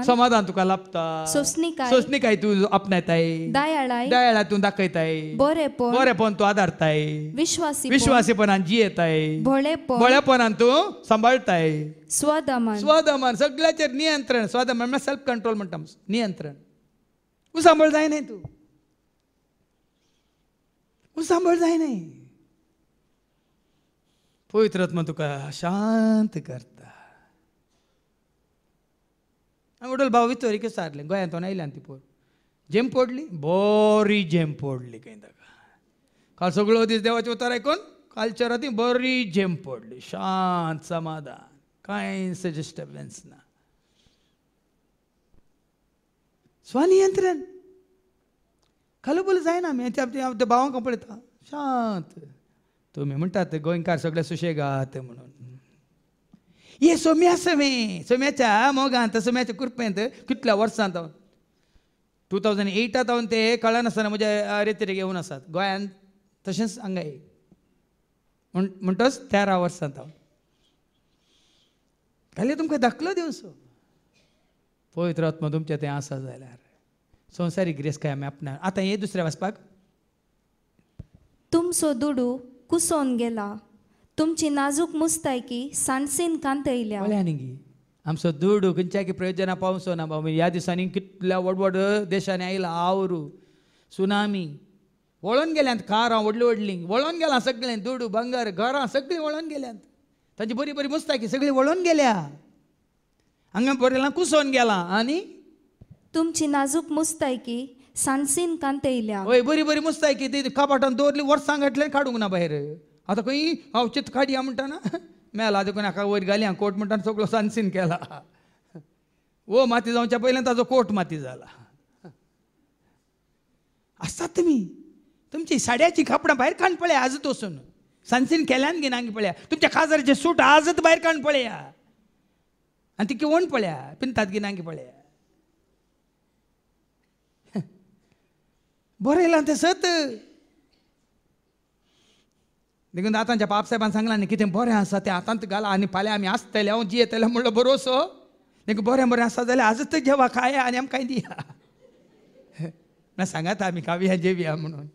समाधान तुका लाभता. सोंसणीकाय तूं आपणायताय. दयाळाय तूं दाखयताय. बरेपण तूं आदारताय. विश्वासीपणान जियेताय. भोळेपणान तूं सांबाळताय. स्वदमान सगळ्याचेर नियंत्रण. स्वदमान म्हळ्यार सेल्फ कंट्रोल म्हणटा. नियंत्रण तूं सांबाळ जाय न्ही. तूं पूण सांबाळ जायना पवित्र आत्मा तुका शांत करता वडोल भाव वितोरी सारले गोंयांतून आयल्यान ती पोर झेम पडली बरी झेम पडली खंय ताका काल सगळो दीस देवाचे उतार आयकून कालच्या राती बरी झेम पडली शांत समाधान कांयच डिस्टर्बन्स ना स्वनियंत्रण खलबल जायना आमी त्या भावांक पळयता शांत तुमी म्हणटात गोंयकार सगळे सुशेगाद म्हणून हे सोम्याच्या मोगांत सोम्याच्या कृपेंत कितल्या वर्सांत 2008 हांव ते कळनासतना म्हज्या रेतीर येवन आसात गोंयांत तशेंच हांगाय म्हणटच 13 वर्सांत हांव खाली तुमकां दाखलो दिवचो पवित्र आत्मा तुमचें तें आसा जाल्यार संवसारीक ग्रेस काय आमी आपणा आतां हे दुसऱ्या वाचपाक तुमचो दुडू कुसोन गेला तुमची नाजूक मुस्तायकी साणसीन कांतयल्या गी आमचो दुडू खंयच्या की प्रयोजना पावसो ना बाबा ह्या दिसांनी कितल्या व्हड देशांनी आयला आवरू सुनामी वळोन गेल्यांत कारां व्हडलीं व्हडलीं वळोन गेलां सगळें दुडू भांगर घरां सगळीं वळोन गेल्यांत तांची बरी बरी मुस्तायकी सगळीं वळोन गेल्या हांगा बरयलां कुसोन गेलां आनी तुमची नाजूक मुस्तायकी साणसीन कांतयल्या हय बरी बरी मुस्तायकी ती कपाटान दवरली वर्सां घातलें काडूंक ना भायर आतां खंय हांव चित काडया म्हणटा ना मेला देखून हाका वयर घालया कोट म्हणटा सगळो सानसीन केला वो माती जावच्या पयलें ताजो कोट माती जाला आसात तुमची साड्याची कापडां भायर काडून पळया आजूच वचून सानसीन केल्यान घे नांगी पळया तुमच्या काजाराचे सूट आजूच भायर काडून पळया आनी ती किवण पळया पिंतात घे नांगी पळया बरें येयलां तें सत देखून आतांच्या बाप साहेबान सांगलां न्ही कितें बरें आसा तें आतांत घाला आनी फाल्यां आमी आसतले हांव जियेतले म्हणलो बरोसो देखून बरें बरें आसा जाल्यार आजूच जेवा खाया आनी आमकां दिया ना सांगात आमी खावया जेवया म्हणून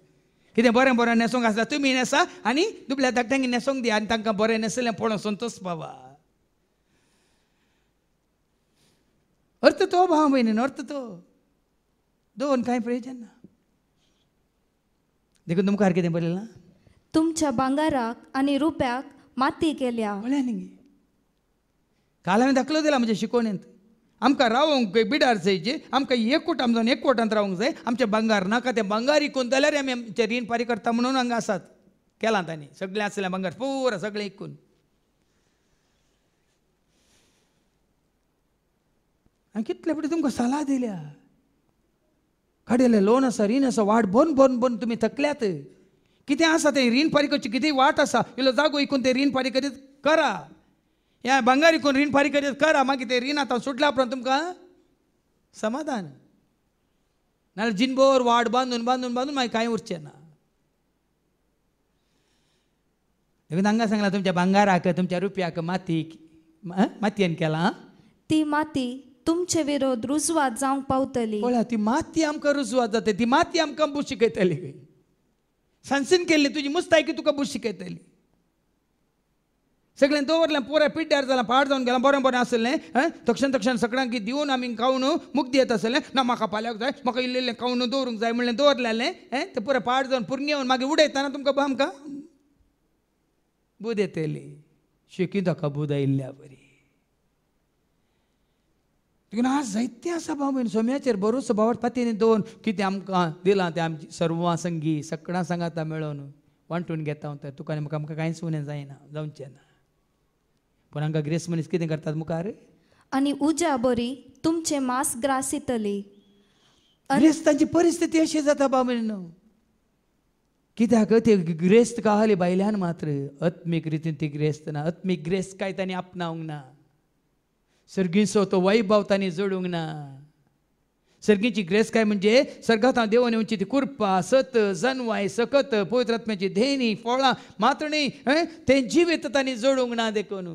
कितें बरें बरें न्हेसोंक आसता तुमी न्हेसा आनी दुबळ्या धाकट्यांक न्हेसोंक दिया आनी तांकां बरें न्हेसलें पळोवन संतोश पावा अर्थ तो भाव भयणीन अर्थ तो दोन कांय प्रयोजन ना देखून तुमकां कितें बरयलां तुमच्या भांगाराक आनी रुप्याक माती केल्या म्हळ्यार न्ही काल हांवें दाखलो दिला म्हज्या शिकोवणेंत आमकां रावोंक बिडार जायचे आमकां एकवटान जावन एकवटांत रावंक जाय आमचें भांगार नाका तें भांगार इकून जाल्यार आमी आमचें रीण फारीक करता म्हणून हांगा आसात केलां तांणी सगळें आसलें भांगार पुरा सगळें इकून हांवें कितले फावटी तुमकां सलाह दिल्या काडिल्लें लोन आसा रीण आसा वाट बंद बंद बंद तुमी थकल्यात कितें आसा तें रीण फारीक करची कितें वाट आसा इल्लो जागो इकून तें रीण फारीक करीत करा ह्या भांगार इकून रीण फारीक करीत करा मागीर तें रीण आतां सुटल्या उपरांत तुमकां समाधान नाल्यार जिनभर वाट बांदून बांदून बांदून मागीर कांय उरचें ना देखून हांगा सांगलां तुमच्या भांगाराक तुमच्या रुपयाक मातयेन केलां ती माती तुमचे विरोध रुजवात जावंक पावतली पळया ती माती आमकां रुजवात जाता ती माती आमकां बूस शिकयतली सानसीन केल्ली तुजी मुस्तायकी तुका बूस शिकयतली सगळें दवरलें पुराय पिड्ड्यार जालां पाड जावन गेलां बरें बरें आसलें तक्षण सगळ्यांक दिवन आमी खावन मुक्ती येत आसलें ना म्हाका फाल्यांक जाय म्हाका इल्लें इल्लें खावन दवरूंक जाय म्हणलें दवरलेलें तें पुराय पाड जावन पुरणी येवन मागीर उडयतना तुमकां आमकां बूद येतली शिकी ताका बूद आयिल्ल्या बरी देखून आज जायतें आसा भाव भयण सोम्याचेर बरोसो भावार्थ पातयेनी दोन कितें आमकां दिलां तें आमची सर्वां संगी सगळ्यां सांगाता मेळोन वांटून घेता हांव तें तुका आनी म्हाका आमकां कांयच उणें जायना जावचें ना पूण हांगा ग्रेस मनीस कितें करतात मुखार आनी उज्या बरी तुमचे मास ग्रासितली ग्रेस तांची परिस्थिती अशी जाता भाव भयण कित्याक ती ग्रेस्त कहाली बायल्यान मात्र आत्मीक रितीन ती ग्रेस्त ना आत्मीक ग्रेस काय तांणी आपणावंक ना सर्गीचो तो वैभव तांणी जोडूंक ना सर्गीची ग्रेस काय म्हणजे सर्गांत देवून येवची ती कुर्पा सत जनवाय सकत पवित्र आत्म्याची धेनी फळां मातणी तें जिवीत तांणी जोडूंक ना देखून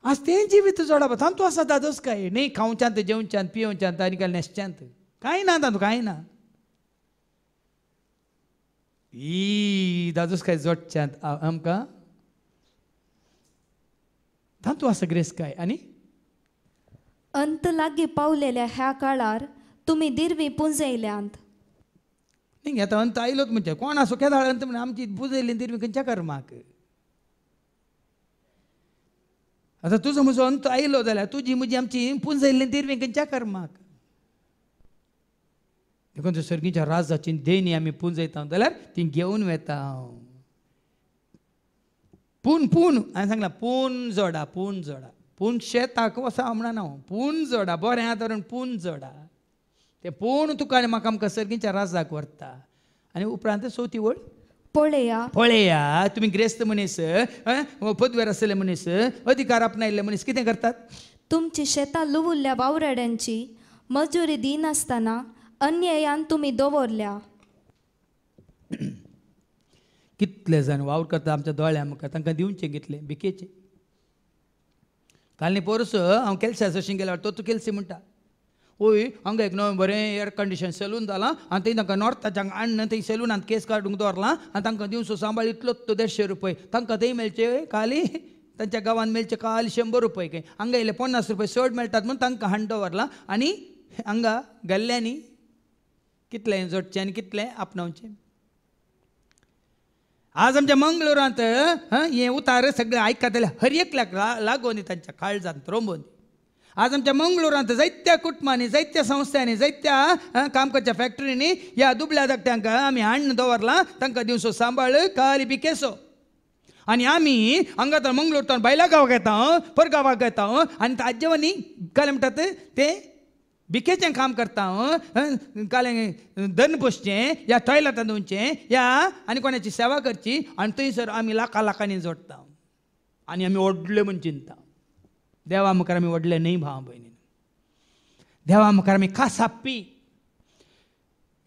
आज तें जिवीत जोडप तांतू आसा दादोस काय न्ही खावच्यांत जेवच्यांत पिवच्यांत आनी काय न्हेसच्यांत कांय ना तांतू कांय ना ही दादोस काय जोडच्यांत आमकां तांतू आसा ग्रेस काय आनी अंत लागीं पावलेल्या ह्या काळार तुमी दिर्वी पुंजयल्यांत नाही आता अंत आयलोच म्हणजे कोण असो केदाळ अंत म्हणजे आमची पुजयली तरी खंयच्या कर्माक आता तुझं म्हजो अंत आयलो जाल्यार तुजी म्हजी आमची पुंजयल्ली तरी खंयच्या कर्माक देखून सर्गीच्या राजाची देणी आमी पुंजयता जाल्यार ती घेवन वेता पूण हांवें सांगलां पूण जोडा पूण शेताक वसा म्हणना हांव पूण जोडा बरें आदारून पूण जोडा ते पूण तुका आनी म्हाका आमकां सर्गीच्या राजाक व्हरता आनी उपरांत चवथी वळ पळया तुमी ग्रेस्त मनीस पदव्यार आसलेले मनीस अधिकार आपणायल्ले मनीस कितें करतात तुमची शेतां लुवल्ल्या वावराड्यांची मजुरी दिनासतना अन्यायान तुमी दवरल्या कितले जाण वावर करता आमच्या दोळ्यां मुखार तांकां दिवचें कितले बिकेचे काल परस हांव केल्सा अशें गेल्यार तो तूं केल्सी म्हणटा ओय हांगा एक नवें बरें एअर कंडिशन सलून जालां आनी थंय तांकां नॉर्थाच्यान हाडून थंय सलूनांत केस काडूंक दवरलां आनी तांकां दिवचो सांबाळ इतलोच तो 150 रुपये तांकां थंय मेळचे खाली तांच्या गांवांत मेळचे खाली 100 रुपये खंय हांगा येयले 50 रुपये चड मेळटात म्हूण तांकां हाडून दवरलां आनी हांगा गेल्ल्यांनी कितलें जोडचें आनी कितलें आपणावचें आज आमच्या मंगळुरांत हें उतार सगळें आयकताले हर एकल्याक लागून तांच्या काळजांत रोंबून आज आमच्या मंगळुरांत जायत्या कुटुंबांनी जायत्या संस्थांनी जायत्या काम करच्या फॅक्टरींनी ह्या दुबळ्या धाकट्यांक आमी हाडून दवरलां तांकां दिवचो सांबाळ काली बिकेसो आनी आमी हांगा तर मंगळूर बायला गांवाक येता परगांवाक येता आनी ताजेवनी काय म्हणटात ते बिकेचें काम करता कालें दन पोसचें या टॉयलेटांत दवरचें या आनी कोणाची सेवा करची आनी थंयसर आमी लाखांनी जोडटा आनी आमी व्हडले म्हूण चिंता देवा मुखार आमी व्हडले न्ही भाव भयणी देवा मुखार आमी खासाप्पी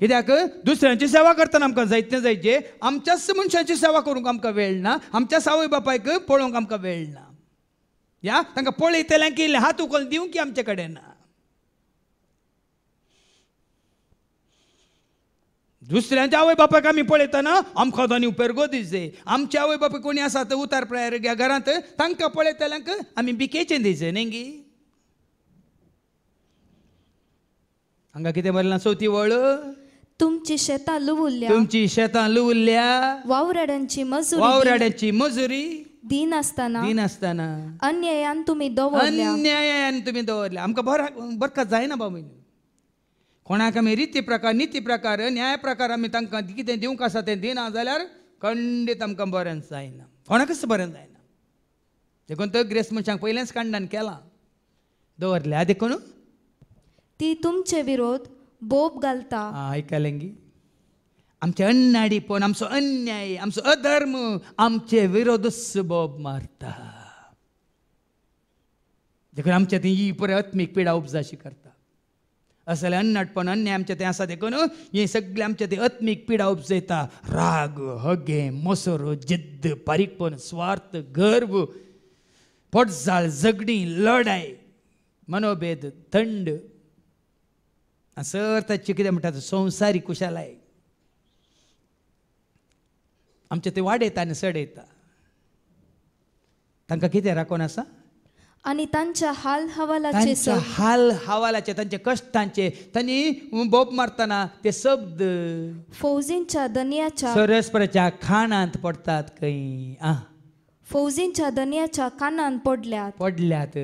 कित्याक दुसऱ्यांची सेवा करतना आमकां जायचे आमच्याच मनशांची सेवा करूंक आमकां वेळ ना आमच्या आवय बापायक पळोवंक आमकां वेळ ना या तांकां पळयतल्यांक की हात उखलून दिवंक की आमचे कडेन ना दुसऱ्यांच्या आवय बापायक आमी पळयतना आमकां दोनी उपेरगो दिसचे आमच्या आवय बापाय कोणी आसा तर उतार प्रायर घरांत तांकां पळयतल्यांक आमी बिकेचें दिसचें न्ही गी हांगा कितें बरयलां चवथी वळ तुमची शेतां लुवल्ल्या वावराड्यांची मजुरी दिनासतना अन्यायान तुमी दवरल्या आमकां बरका जायना बाबा कोणाक आमी नीती प्रकार न्याय प्रकार आमी तांकां कितें दिवंक आसा तें दिना जाल्यार खंडीत आमकां बरें जायना कोणाकच बरें जायना देखून तो ग्रेस्त मनशांक पयलेंच कांडान केलां दवरल्या देखून ती तुमचे विरोध बोब घालता आयकलें गी आमचे अन्नाडीपण आमचो अन्याय आमचो अधर्म आमचे विरोधच बोब मारता देखून आमच्या थंय ही पळय आत्मीक पिडा उपजाशी करता असले अन्नाटपण अन्याय आमचे तें आसा देखून हे सगळे आमचे ते आत्मीक पिडा उपजयता राग हगे मोसोर जिद्द पारीकपण स्वार्थ गर्व पोटजाळ झगडी लढाय मनोभेद थंड सर ताची कितें म्हणटात संवसारी कुशालाय आमचे ते वाडयता आनी सडयता तांकां कितें राखोन आसा आनी तांच्या हाल हवालाचे तांचे कश्टांचे तांणी बोब मारतना ते शब्द फौजींच्या दनयाच्या सरस्पराच्या खाणांत पडटात खंय फौजींच्या दनयाच्या कानांत पडल्यात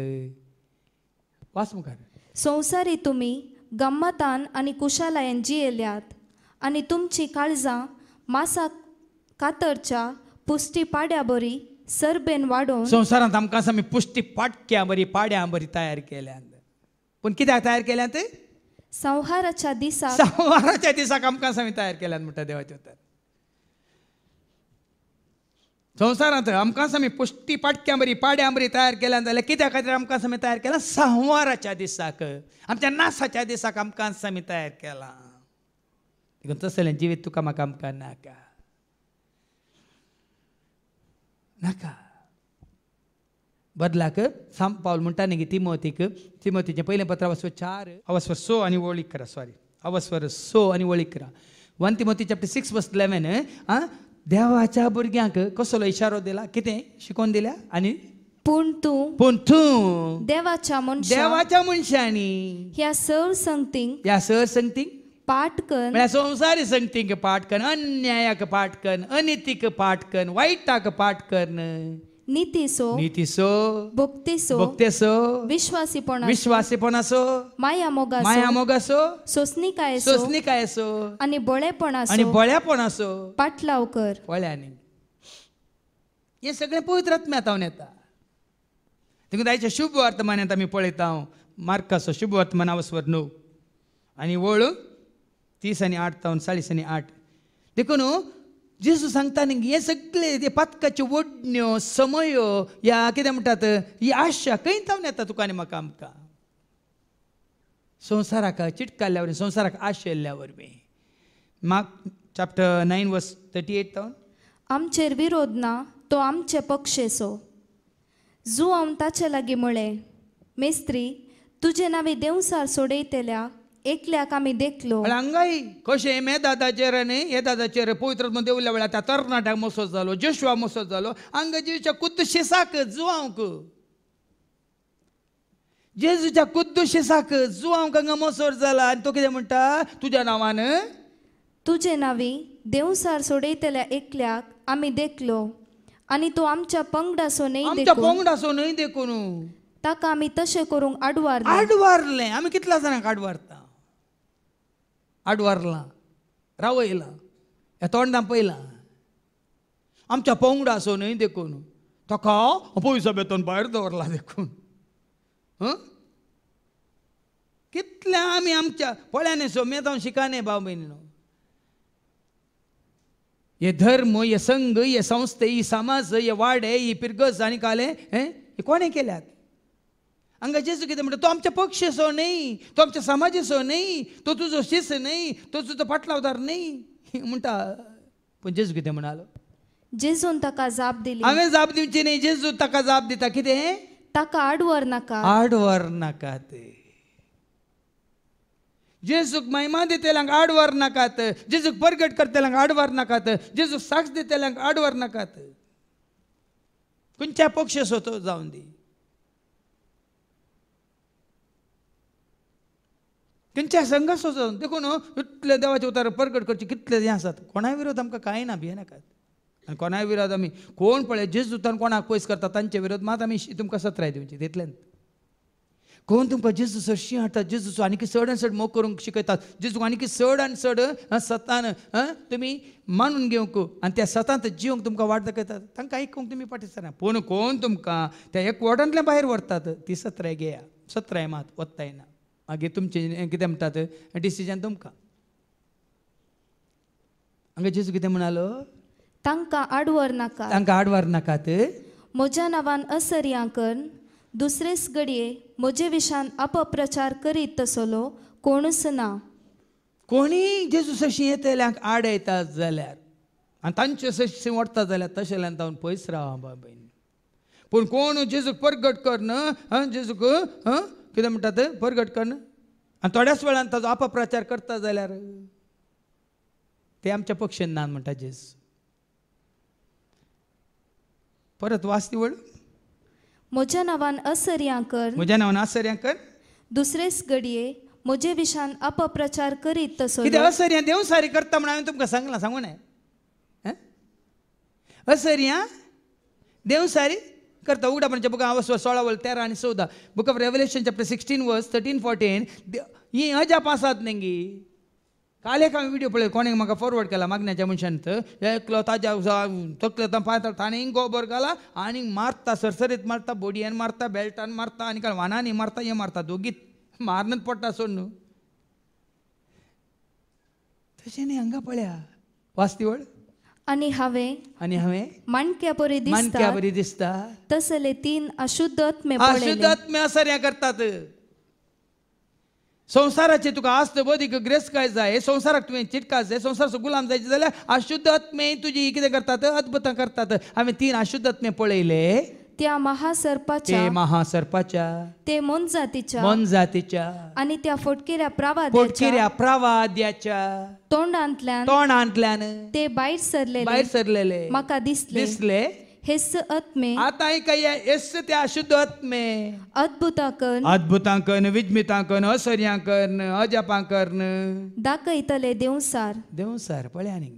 वास मुखार संवसारी तुमी गम्मतान आनी कुशालायेन जियेल्यात आनी तुमची काळजां मासा कातरच्या पुष्टी पाड्या बरी सरबेन वाडोवन संवसारांत आमकां आमी पुष्टी पाटक्यां बरी पाड्यां बरी तयार केल्यात पूण कित्याक तयार केल्यात संहाराच्या दिसाक आमकां आमी तयार केल्यात म्हणटा देवाचे उतर संवसारांत आमकां आमी पुष्टी पाटक्यां बरी पाड्यां बरी तयार केल्यात जाल्यार कित्या खातीर आमकां आमी तयार केलां संहाराच्या दिसाक आमच्या नासाच्या दिसाक आमकां आमी तयार केलां देखून तसलें जिवीत तुका म्हाका आमकां नाका नाका बदलाक साम पावल म्हणटा न्ही तिमोथीचें पयलें पत्र अवस्वर 4 अवस्वर 6 आनी वळीक करा अवस्वर 6 आनी वळीक करा 1 तिमोथी चॅप्टर 6 वर्स 11 देवाच्या भुरग्यांक कसलो इशारो दिला कितें शिकोवन दिल्या आनी पूण तूं देवाच्या मनशांनी ह्या सर संगतींक पाटकन म्हळ्यार संवसारी संगतीक पाटकन, अन्यायाक पाटकन, अनितीक पाटकन, वायटाक पाटकन, नीतीसो नीतीसो, भक्तीसो भक्तेसो, विश्वासीपणा विश्वासीपणासो, माया मोगासो माया मोगासो, सोसनिकायसो सोसनिकायसो आणि आणि बळेपणासो बळ्यापणासो पाटलाव कर. पळ्यांनी हे सगळें पवित्र आत्म्यांतावन येता. देखून आयच्या शुभ वर्तमानांत आमी पळयता मार्काचो शुभ वर्तमान आवस्वर 9 आनी वळ 30 आनी 8 तावन 40 आनी 8. देखून जेजू सांगता न्ही हे सगळे ते पातकाच्यो वडण्यो समयो या कितें म्हणटात ही आशा खंय तावन येता तुका आनी म्हाका आमकां संवसाराक चिटकाल्ल्या वरवीं संवसाराक आशेल्ल्या वरवीं. मार्क चॅप्टर 9 वर्स 38 तावन आमचेर विरोध ना तो आमचे पक्षेसो. जू हांव ताचे लागीं म्हळें मेस्त्री तुजे नावे देवसार सोडयतल्या एकल्याक आमी देखलो. हांगाय कशें मेदादाचेर आनी येदादाचेर पवित्र आत्मा देवल्या वेळार त्या तरणाट्याक मोसत जालो, जोशुआ मोसत जालो. हांगा जेजूच्या कुद्दुशिसाक जुवांक जेजूच्या कुद्दुशिसाक जुवांक हांगा मोसोर जाला आनी तो कितें म्हणटा तुज्या नांवान तुजे नावी देवसार सोडयतल्या एकल्याक आमी देखलो आनी तो आमच्या पंगडासो न्हय आमच्या देखून पंगडासो न्हय देखून ताका आमी तशें करूंक आडवारले. आडवारलें. आमी कितल्या जाणांक आडवारता, आडवारलां, रावयलां, ह्या तोंडां पयलां. आमच्या पंगडासो न्हय देखून ताका पयसो बेतोन भायर दवरला देखून. कितल्या आमी आमच्या पळ्यांनी सो मेदावन शिकाने भाव भयणीनो. हे धर्म, हे संघ, हे संस्थे, ही समाज, हे वाडे, ही पिरगस आनी काले हे कोणें केल्यात? हांगा जेजू कितें म्हणटा तो आमच्या पक्षेचो न्हय, तो आमच्या समाजेचो न्हय, तो तुजो शिस न्हय, तो तुजो पाटलावदार न्हय म्हणटा. पूण जेजू कितें म्हणालो? जेजून ताका जाप दिली. हांवें जाप दिवची न्हय, जेजू ताका जाप दिता. कितें? ताका आडवर नाका. आडवर नाकात. जेजूक महिमा दितेल्यांक आडवर नाकात. जेजूक परगट करतेल्यांक आडवर नाकात. जेजूक साक्ष दितेल्यांक आडवर नाकात. खंयच्या पक्षेचो तो जावन दी, खंयच्या संघाचो जावन. देखून इतले देवाचे उतार परगट करचे कितले हें आसात. कोणाय विरोध आमकां कांय ना, भिये नाकात. आनी कोणाय विरोध आमी कोण पळय जेजूतान कोणाक पयस करता तांचे विरोध मात आमी तुमकां सत्राय दिवची तितलेंच. कोण तुमकां जेजूचो शी हाडटा, जेजूचो आनीक चड आनी चड मोग करूंक शिकयतात, जेजूक आनीक चड आनी चड सतान तुमी मानून घेवंक आनी त्या सतांत जिवंक तुमकां वाट दाखयतात, तांकां आयकूंक तुमी पाटिसना. पूण कोण तुमकां त्या एक वॉर्डांतल्यान भायर व्हरतात ती सत्राय घेया. सत्राय मात वत्ता येना. मागीर तुमचें कितें म्हणटात डिसिजन तुमकां. हांगा जेजू कितें म्हणालो? तांकां आडवर नाका. तांकां आडवार नाकात. म्हज्या नांवान असर्यां कर दुसरेच घडये म्हजे विशान अपप्रचार करीत तसलो कोणूच ना. कोणी जेजू सशी येतल्यांक आड येतात जाल्यार आनी तांचे सशी वडटा जाल्यार तशेल्यान तावन पयस रावा बाबा. पूण कोण जेजूक परगट करना, जेजूक कितें म्हणटात परगट करना आनी थोड्याच वेळान ताजो अपप्रचार करता जाल्यार ते आमच्या पक्षान ना म्हणटा जेजू. परत वाचती वळ. म्हज्या नांवान असर्यां कर. म्हज्या नांवान असर्यां कर. दुसरेच घडये म्हजे विशान अपप्रचार करीत तसो. कितें असर्यां देवसारी करता म्हण हांवें तुमकां सांगलां, सांगू नये. असर्यां देवसारी करता. उगडापणाच्या बुकां आवस्वर 16 वळ 13 आनी 14. बुक ऑफ रेवलेशन चॅप्टर 16 वर्स 13-14. ही अजाप आसात न्ही. काल एक हांवें विडियो पळय, कोणें म्हाका फॉरवर्ड केला मागण्याच्या मनशान. एकलो ताज्या तकले पायता ताणें गोबर घाला आनी मारता, सरसरीत मारता, बोडयेन मारता, बेल्टान मारता आनी वानांनी मारता, हें मारता. दोगीत मारनच पडटा सोड न्हू. तशें न्ही हांगा पळया वाचती वळ. आनी हांवें माणक्या बरी दिसता तसले 3 अशुद्ध आत्मे असर्यां करतात. संसाराचे तुका आस्त बदीक ग्रेसकाय जाय, संसाराक तुवें चिटकास जाय, संसाराचो गुलाम जायचे जाल्यार अशुद्ध आत्मे तुजी कितें करतात? अद्भुतां करतात. हांवें 3 अशुद्ध आत्मे पळयले. त्या महासर्पाच्या, ते मन जातीच्या आनी त्या फोटकेऱ्या प्रवाद्याच्या तोंडांतल्यान ते भायर सरलेले म्हाका दिसले. हेस आत्मे आता ऐका या एस त्या अशुद्ध आत्मे अद्भुताकन अद्भुतांकन विज्मितांकन असर्यांकन अजापांकन दाखयतले देवसार पळ्यानी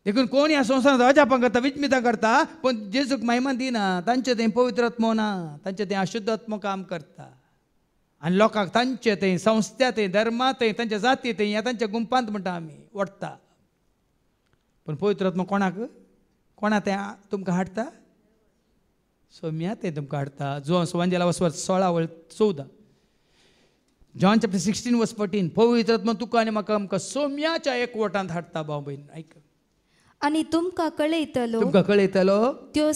देखून कोण या संसारात अजापां करता विज्मिता करता पण जेजूक महिमा दिना तांचे ते पवित्र आत्मो ना तांचे ते अशुद्ध आत्मो काम करता आणि लोकांक तांचे ते संस्था ते धर्मा ते तांच्या जाती ते या तांच्या गुंपांत म्हणटा आमी वडटा पण पवित्र आत्मा कोणा ते तुमकां हाडटा सौम्या ते तुमकां हाडटा जो सुवांजेला वचवर 16:14 जॉन चॅप्टर 16:14 पवित्र आत्मा तुका आनी म्हाका आमकां सौम्याच्या एकवटांत हाडटा भाव भयण ऐक आणि तुमकां कळयतलो त्यो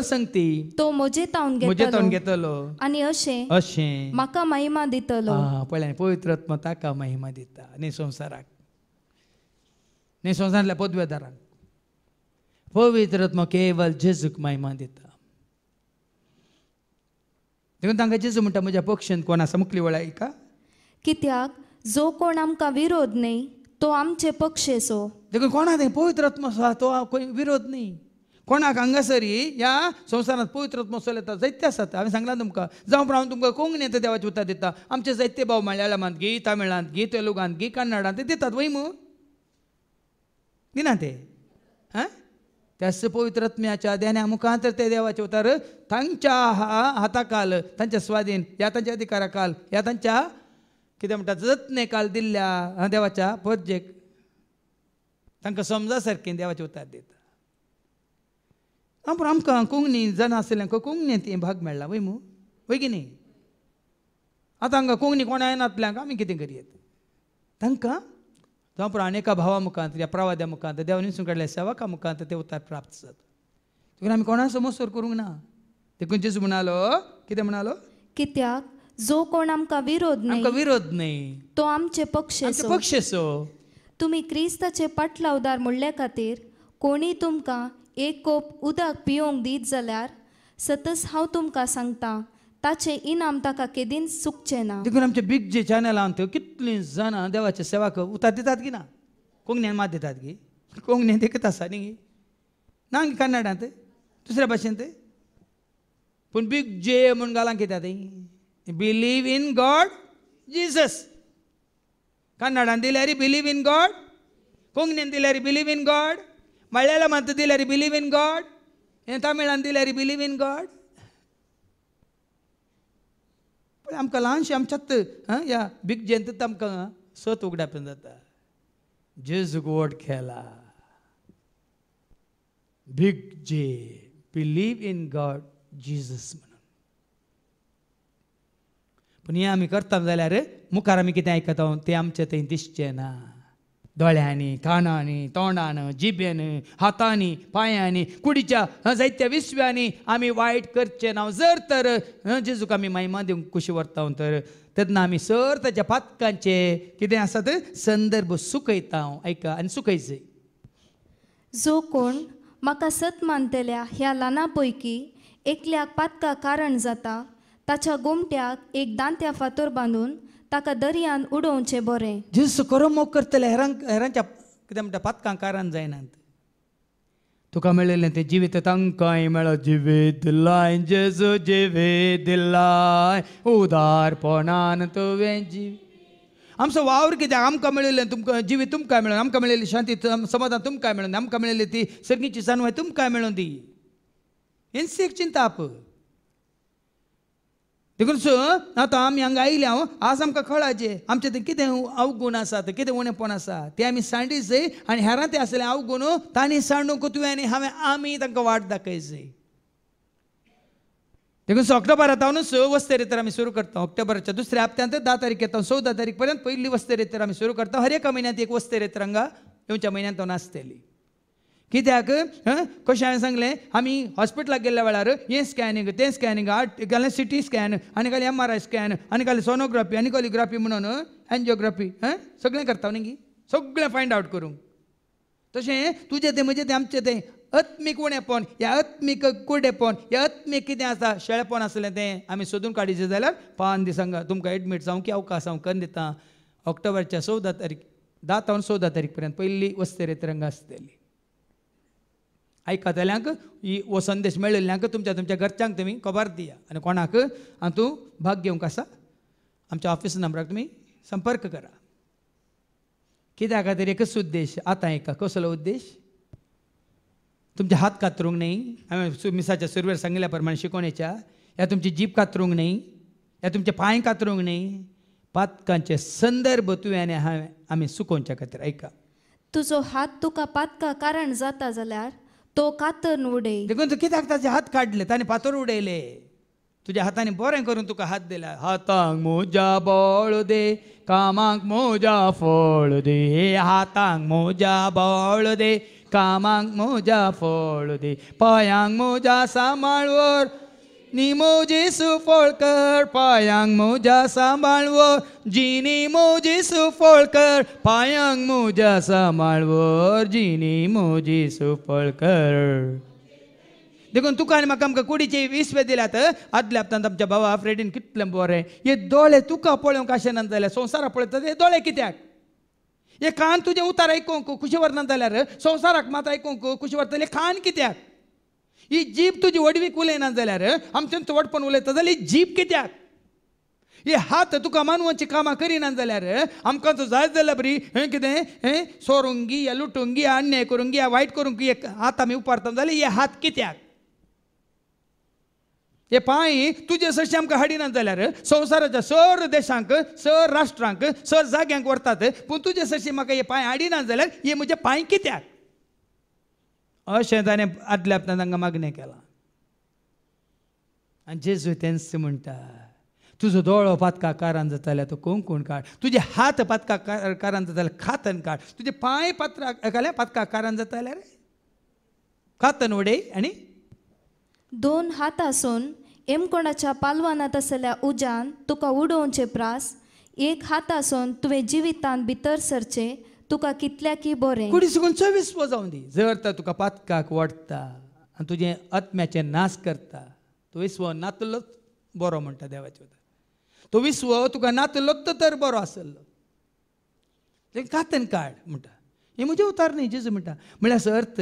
संगती तो म्हजे तावन घेतलो आणि अशें म्हाका महिमा दितलो पळय पवित्र आत्मा ताका महिमा दिता न्ही संवसाराक न्ही संवसारांतल्या पदवेदारांक पवित्र आत्मा केवळ जेजूक महिमा दिता देखून तांकां जेजू म्हणटा म्हज्या पक्षांत कोण आसा मुखली वळा ऐका कित्याक जो कोण आमकां विरोध न्ही तो आमचे पक्षेचो देखून कोणा ते पवित्र आत्मा आसा तो विरोध न्ही कोणाक हांगासरी ह्या संवसारांत पवित्र आत्मा चलयता जायते आसात हांवें सांगलां तुमकां जावं हांव तुमकां कोंकणींत देवाचें उतर दिता आमचे जायते भाव मल्याळमांत गी तामिळांत गी तेलुगांत गी कन्नडांत ते दितात वय मू दिना ते त्याच पवित्र आत्म्याच्या ध्याना मुखांतर ते देवाचे उतर तांच्या हाताखाल तांच्या स्वाधीन या तांच्या अधिकारा काल या तांच्या कितें म्हणटा जतने काल दिल्ल्या देवाच्या परजेक तांकां समजा सारकें देवाचें उतर दिता पूण आमकां कोंकणी जाणा आसलेल्यांक कोंकणींत भाग मेळ्ळा वय मू वय की न्ही आतां हांगा कोंकणी कोणा येनातल्यांक आमी कितें करयत तांकां जावं पूण आनी एका भावा मुखांत या प्रवाद्या मुखांत देवान विसरून काडल्या सेवका मुखांत ते उतर प्राप्त जाता देखून आमी कोणा समोर करूंक ना देखून जेजू म्हणालो कितें म्हणालो कित्याक जो कोण आमकां विरोध न्ही तो आमचे पक्षेचो तुमी क्रिस्ताचे पाटलावदार म्हणले खातीर कोणी तुमकां एक कोप उदक पिवंक दीत जाल्यार सतत हांव तुमकां सांगता ताचे इनाम ताका केदीन चुकचें ना देखून आमचे बिग जे चॅनलांत कितलीं जाणां देवाच्या सेवाक उतर दितात की ना कोंकणीन मात दितात की कोंकणीन देखत आसा न्ही ना कन्नडांत दुसऱ्या भाशेंत पूण बिग जे म्हूण घालांक कित्याक बिलीव इन गॉड जीसस कन्नडांत दिल्यार बिलीव इन गॉड कोंकणीन दिल्यार बिलीव इन गॉड मल्याळमांत दिल्यार बिलीव इन गॉड तामिळांत दिल्यार बिलीव इन गॉड पण आमकां ल्हानशें आमच्यात ह्या बिग जेंत आमकां सत उगडापून जाता जेजूक वोट खेळा बिग जे बिलीव इन गॉड जीसस म्हणून पूण हें आमी करता जाल्यार मुखार आमी कितें आयकता तें आमचें थंय दिसचें ना दोळ्यांनी कानांनी तोंडान जिबेन हातांनी पांयांनी कुडीच्या जायत्या विसव्यांनी आमी वायट करचें ना जर तर जेजूक आमी महिमा दिवंक कुशी व्हरता तर तेन्ना आमी सर ताच्या पातकांचे कितें आसा ते संदर्भ सुकयता ऐका आनी सुकयचें जो कोण म्हाका सत मानतल्या ह्या ल्हाना पैकी एकल्याक पातका कारण जाता ताच्या गोमट्याक एक दांत्या फातर बांदून ताका दर्यान उडोवचें बरें जेजू खरो मोग करतले हेरांच्या कितें म्हणटा पातकांक कारण जायनात तुका मेळिल्लें तें जिवीत तांकांय मेळो जिवीत दिलाय जेजू जिवीत दिलाय उदारपणान तुवें आमचो वावर कित्याक आमकां मेळिल्लें तुमकां जिवीत तुमकां मेळून आमकां मेळिल्ली शांती समाधान तुमकां मेळून आमकां मेळिल्ली ती सर्गीची सानवाय तुमकां मेळून दी हेंच एक चिंता आप देखून आतां आमी हांगा आयल्या आज आमकां कळाचें आमचें तें कितें अवगूण आसा तें कितें उणेपण आसा तें आमी सांडीचें आनी हेरां तें आसलें अवगूण तांणी सांडूंक तुवें आनी हांवें आमी तांकां वाट दाखयचें देखून ऑक्टोबरांत वस्तेरेतर आमी सुरू करता ऑक्टोबराच्या दुसऱ्या हप्त्यांत 10 तारीख येता 14 तारीख पर्यंत पयली वस्तेरेतर आमी सुरू करता हर एका म्हयन्यांत एक वस्तेरेतर हांगा येवच्या म्हयन्यांत आसतली कित्याक कशें हांवें सांगलें आमी हॉस्पिटलाक गेल्ल्या वेळार हें स्कॅनिंग तें स्कॅनिंग घालें सिटी स्कॅन आनी घालें MRI स्कॅन आनी घालें सोनोग्राफी आनी कॉलिग्राफी म्हणून एन्जिओग्राफी सगळें करता न्ही सगळें फायंड आवट करूंक तशें तुजें तें म्हजें तें आमचें तें आत्मीक उणेपण ह्या आत्मीक कुडेपण ह्या आत्मीक कितें आसा शेळेपण आसलें तें आमी सोदून काडिचें जाल्यार 5 दिसांक तुमकां एडमीट जावं की अवकाश हांव करून दिता ऑक्टोबरच्या 14 तारीख 10 ते 14 तारीख पर्यंत पयली वस्तेरेतर हांगा आसतली आयकतल्यांक हो संदेश मेळिल्ल्यांक तुमच्या तुमच्या घरच्यांक तुमी खबर दिया आनी कोणाक तूं भाग घेवंक आसा आमच्या ऑफिस नंबराक तुमी संपर्क करा. कित्या खातीर एकच उद्देश आतां एका कसलो उद्देश तुमचे हात कातरूंक न्ही. हांवें मिसाच्या सुरवेर सांगिल्ल्या प्रमाणे शिकोवणेच्या ह्या तुमची जीब कातरूंक न्ही, ह्या तुमचे पांय कातरूंक न्ही. पातकांचे संदर्भ तुवें आनी हांवें आमी सुकोवच्या खातीर. ऐका, तुजो हात तुका पातका कारण जाता जाल्यार तो कातर उडय. देखून तूं कित्याक ताचे हात काडले ताणें फातर उडयले. तुज्या हातांनी बरें करून तुका हात दिला. हातांक मोजा बळ दे, कामांक मोजा फळ दे. हातांक मोजा बळ दे, कामांक मोजा फळ दे. पांयांक मोजा सांबाळवर निमोजी सुफळ कर. पांयांक मोजा सांबाळवर जिनी मोजी सुफळ कर. पांयांक मोजा सांबाळवर जिनी मोजी सुफळ कर. देखून तुका आनी म्हाका आमकां कुडीचे 20 दिल्यात. आदल्या हप्त्यान आमच्या भावा फ्रेडीन कितलें बरें. हे दोळे तुका पळोवंक आशेना जाल्यार संवसाराक पळयता हे दोळे कित्याक. हे कान तुजें उतार आयकूंक खुशी व्हरना जाल्यार संवसाराक मात आयकूंक खुशी व्हरतले कान कित्याक. ही जीब तुजी वडवीक उलयना जाल्यार आमच्यान चवडपण उलयता जाल्यार ही जीब कित्याक. हे हात तुका मानवाची कामां करिना जाल्यार आमकां तो जाय जाल्यार बरी हें कितें सोरूंक गी या लुटूंक गी या अन्याय करूंक गी या वायट करूंक गी हात आमी उपारता जाल्यार हे हात कित्याक. हे पांय तुजे सशी आमकां हाडिनात जाल्यार संवसाराच्या सर देशांक सर राष्ट्रांक सर जाग्यांक व्हरतात. पूण तुजे सशी म्हाका हे पांय हाडिनात जाल्यार हे म्हजे पांय कित्याक. अशें ताणें आदल्या हप्त्यान तांकां मागणें केलां. आनी जेजू तेंच म्हणटा तुजो दोळो पातका कारान जाता जाल्यार तो कोंकून काड. तुजे हात पातका कारान जाता जाल्यार खातन काड. तुजे पांय पातका कारान जाता जाल्यार खातन उडय. आनी 2 हात आसून एमकोणाच्या पालवानात आसल्या उज्यान तुका उडोवचे प्रास. 1 हात आसून तुवें जिवितांत भितर सरचे तुका कितल्याकी बरें. कुडी सुकून 24 जावं दी. जर तर तुका पातकाक वडटा आनी तुजें आत्म्याचें नाश करता तो विस्व नातलोच बरो म्हणटा देवाचे. तो विस्व तुका नातलोच तर बरो आसलो. तें कातन काड म्हणटा. हे म्हजें उतार न्ही. जेजू म्हणटा म्हळ्यार सर्त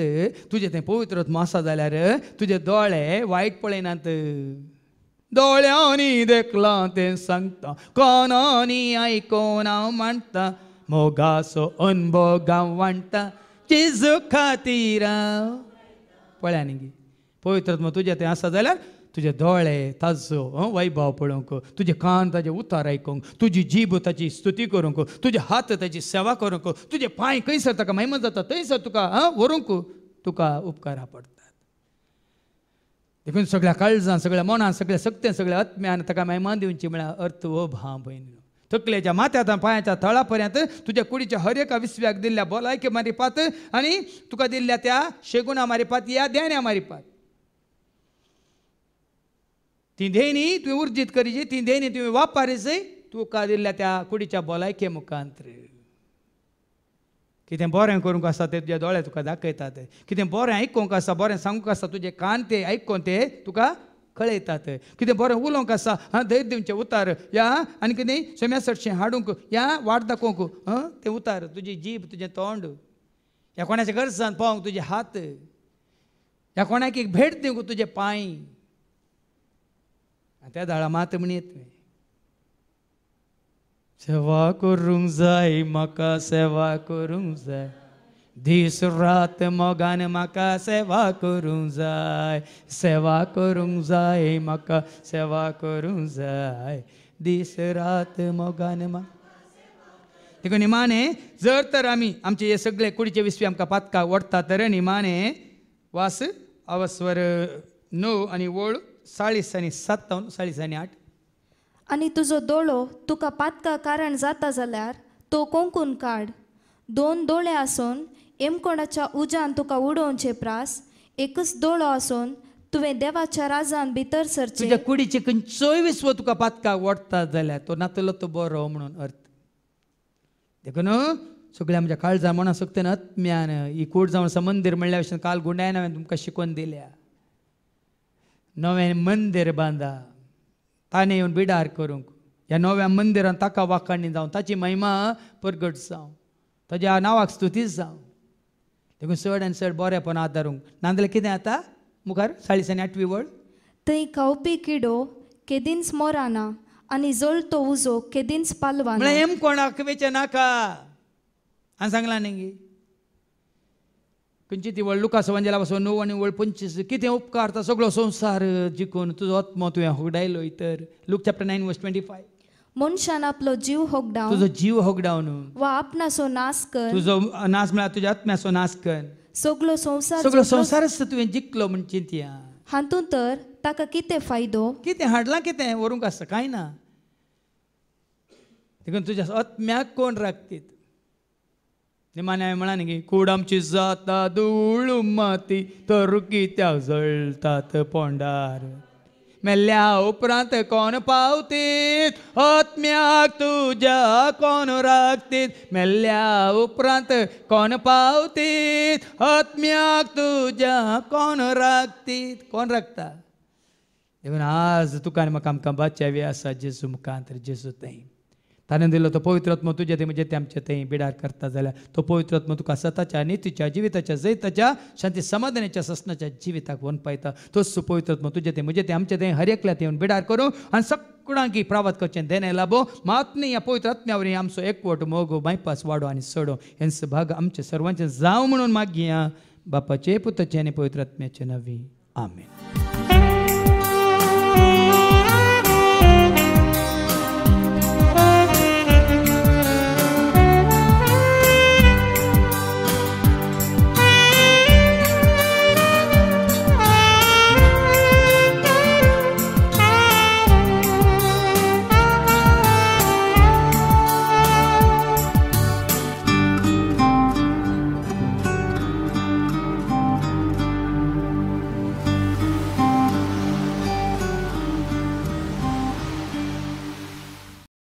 तुजें तें पवित्र आत्मो आसा जाल्यार तुजे दोळे वायट पळयनात. दोळ्यांनी देखलां तें सांगता, कानांनी आयकोन हांव म्हणटा, मोगाचो अनुभव हांव वांडटा जेजू खातीर हांव. पळयांनी गी पवित्र आत्मो तुजें तें आसा जाल्यार तुजे दोळे ताजो वैभव पळोवंक, तुजे कान ताजे उतार आयकूंक, तुजी जीब ताची स्तुती करूंक, तुजे हात ताची सेवा करूंक, तुजे पांय खंयसर ताका महिमा जाता थंयसर तुका व्हरूंक तुका उपकारा पडटात. देखून सगळ्या काळजान सगळ्या मनान सगळ्या सक्तेन सगळ्या आत्म्यान ताका महिमा दिवची म्हळ्यार अर्थ हो भाव भयण. तकलेच्या माथ्यात पांयाच्या थळा पर्यंत तुज्या कुडीच्या हर एका विस्व्याक दिल्ल्या भलायके मारिपात आनी तुका दिल्ल्या त्या शेगुणा मारिपात या ध्यान्या मारिपात. ती देणी तुवें उर्जीत करीची, ती देणी तुवें वापरची तुका दिल्ल्या त्या कुडीच्या भलायके मुखांतर. कितें बरें करूंक आसा तें तुजे दोळे तुका दाखयतात. कितें बरें आयकूंक आसा बरें सांगूंक आसा तुजे कान ते आयकून ते तुका कळयतात. कितें बरें उलोवंक आसा धैर्य दिवचें उतार या आनी कितें सोम्या सटशें हाडूंक या वाट दाखोवंक तें उतार. तुजी जीब तुजें तोंड, ह्या कोणाच्या गरजान पावंक तुजे हात, ह्या कोणाक एक भेट दिवंक तुजे पांय. त्या दाळा मात म्हणीत सेवा करूंक जाय म्हाका, सेवा करूंक जाय दीस रात मोगान म्हाका सेवा करूंक जाय, सेवा करूंक जाय म्हाका, सेवा करूंक जाय दीस रात मोगान म्हाका. देखून निमाणे जर तर आमी आमचे हे सगळे कुडीचे विस्वी आमकां पातका वडटा तर निमाणे वास अवस्वर 9 आनी वळ 40 आनी 7 40 आनी 8. आनी तुजो दोळो तुका पातका कारण जाता जाल्यार तो कोंकून काड. 2 दोळे आसून एमकोणाच्या उज्यान तुका उडोवचे प्रास. एकच दोळो आसून तुवें देवाच्या राजान भितर सरचे. तुज्या कुडीचे खंयचोय विस्व तुका पातका वडटा जाल्यार तो नातलो तो बरो म्हणून अर्थ. देखून सगळ्या म्हज्या काळजा मना सक्तेन आत्म्यान ही कूड जावन मंदीर म्हणल्या भशेन काल गुंडायन हांवें तुमकां शिकवण दिल्या. नवें मंदीर बांदा ताणें येवन बिडार करूंक, ह्या नव्या मंदिरान ताका वाखाणणी जावं, ताची महिमा परगट जावं, ताज्या नांवाक स्तुती जावं. देखून चड आनी चड बरेपण आदारूंक नाजाल्यार कितें जाता मुखार 40 आनी 8वी वळ थंय खावपी किडो केदींच मोराना आनी जळतो उजो केदींच पालवाना. म्हळ्यार हेम कोणाक वेचे नाका हांवें सांगलां न्ही खंयची ती वळ लुकास वांजेला पासून 9 आनी वळ 25 कितें उपकार तो सगळो संवसार जिखून तुजो आत्मो तुवें होगडायलो इतर लूक चॅप्टर 9:25 मनशान आपलो जीव होगडावन तुजो जीव होगडावन वा आपणाचो नाश कर तुजो नाश म्हळ्यार तुज्या आत्म्याचो नाश कर सगळो संवसार सगळो संवसारच तुवें जिखलो म्हण चिंतया. हातूंत तर ताका कितें फायदो. कितें हाडलां कितें व्हरूंक आसता कांय ना. देखून तुज्या आत्म्याक कोण राखतीत निमाणे हांवें म्हळां न्ही कूड आमची जाता धूळ माती तर कित्याक जळटात पोंडार मेल्ल्या उपरांत कोण पावतीत आत्म्याक तुज्या कोण राखतीत मेल्ल्या उपरांत कोण पावतीत आत्म्याक तुज्या कोण राखतीत कोण राखता. देखून आज तुका आनी म्हाका आमकां बाच्यावी आसा जेजू मुखांत जेजू थंय ताणें दिलो तो पवित्र आत्मो तुजे ते म्हणजे ते आमचे थंय बिडार करता जाल्यार तो पवित्र आत्मो तुका सताच्या नितीच्या जिविताच्या जैताच्या शांती समाधानाच्या ससनाच्या जिविताक वन पायता. तोच पवित्र आत्मो तुजे ते म्हणजे ते आमचे थंय हर एकल्यात येवन बिडार करूं आनी सगळ्यांक प्रावात करचें देणे लाभो मातनी ह्या पवित्र आत्म्यावर आमचो एकवट मोगो बायपास वाडो आनी सडो हेंचो भाग आमचे सर्वांचे जावं म्हणून मागया बापाचे पुताचे आनी पवित्र आत्म्याचे नवी आमेन.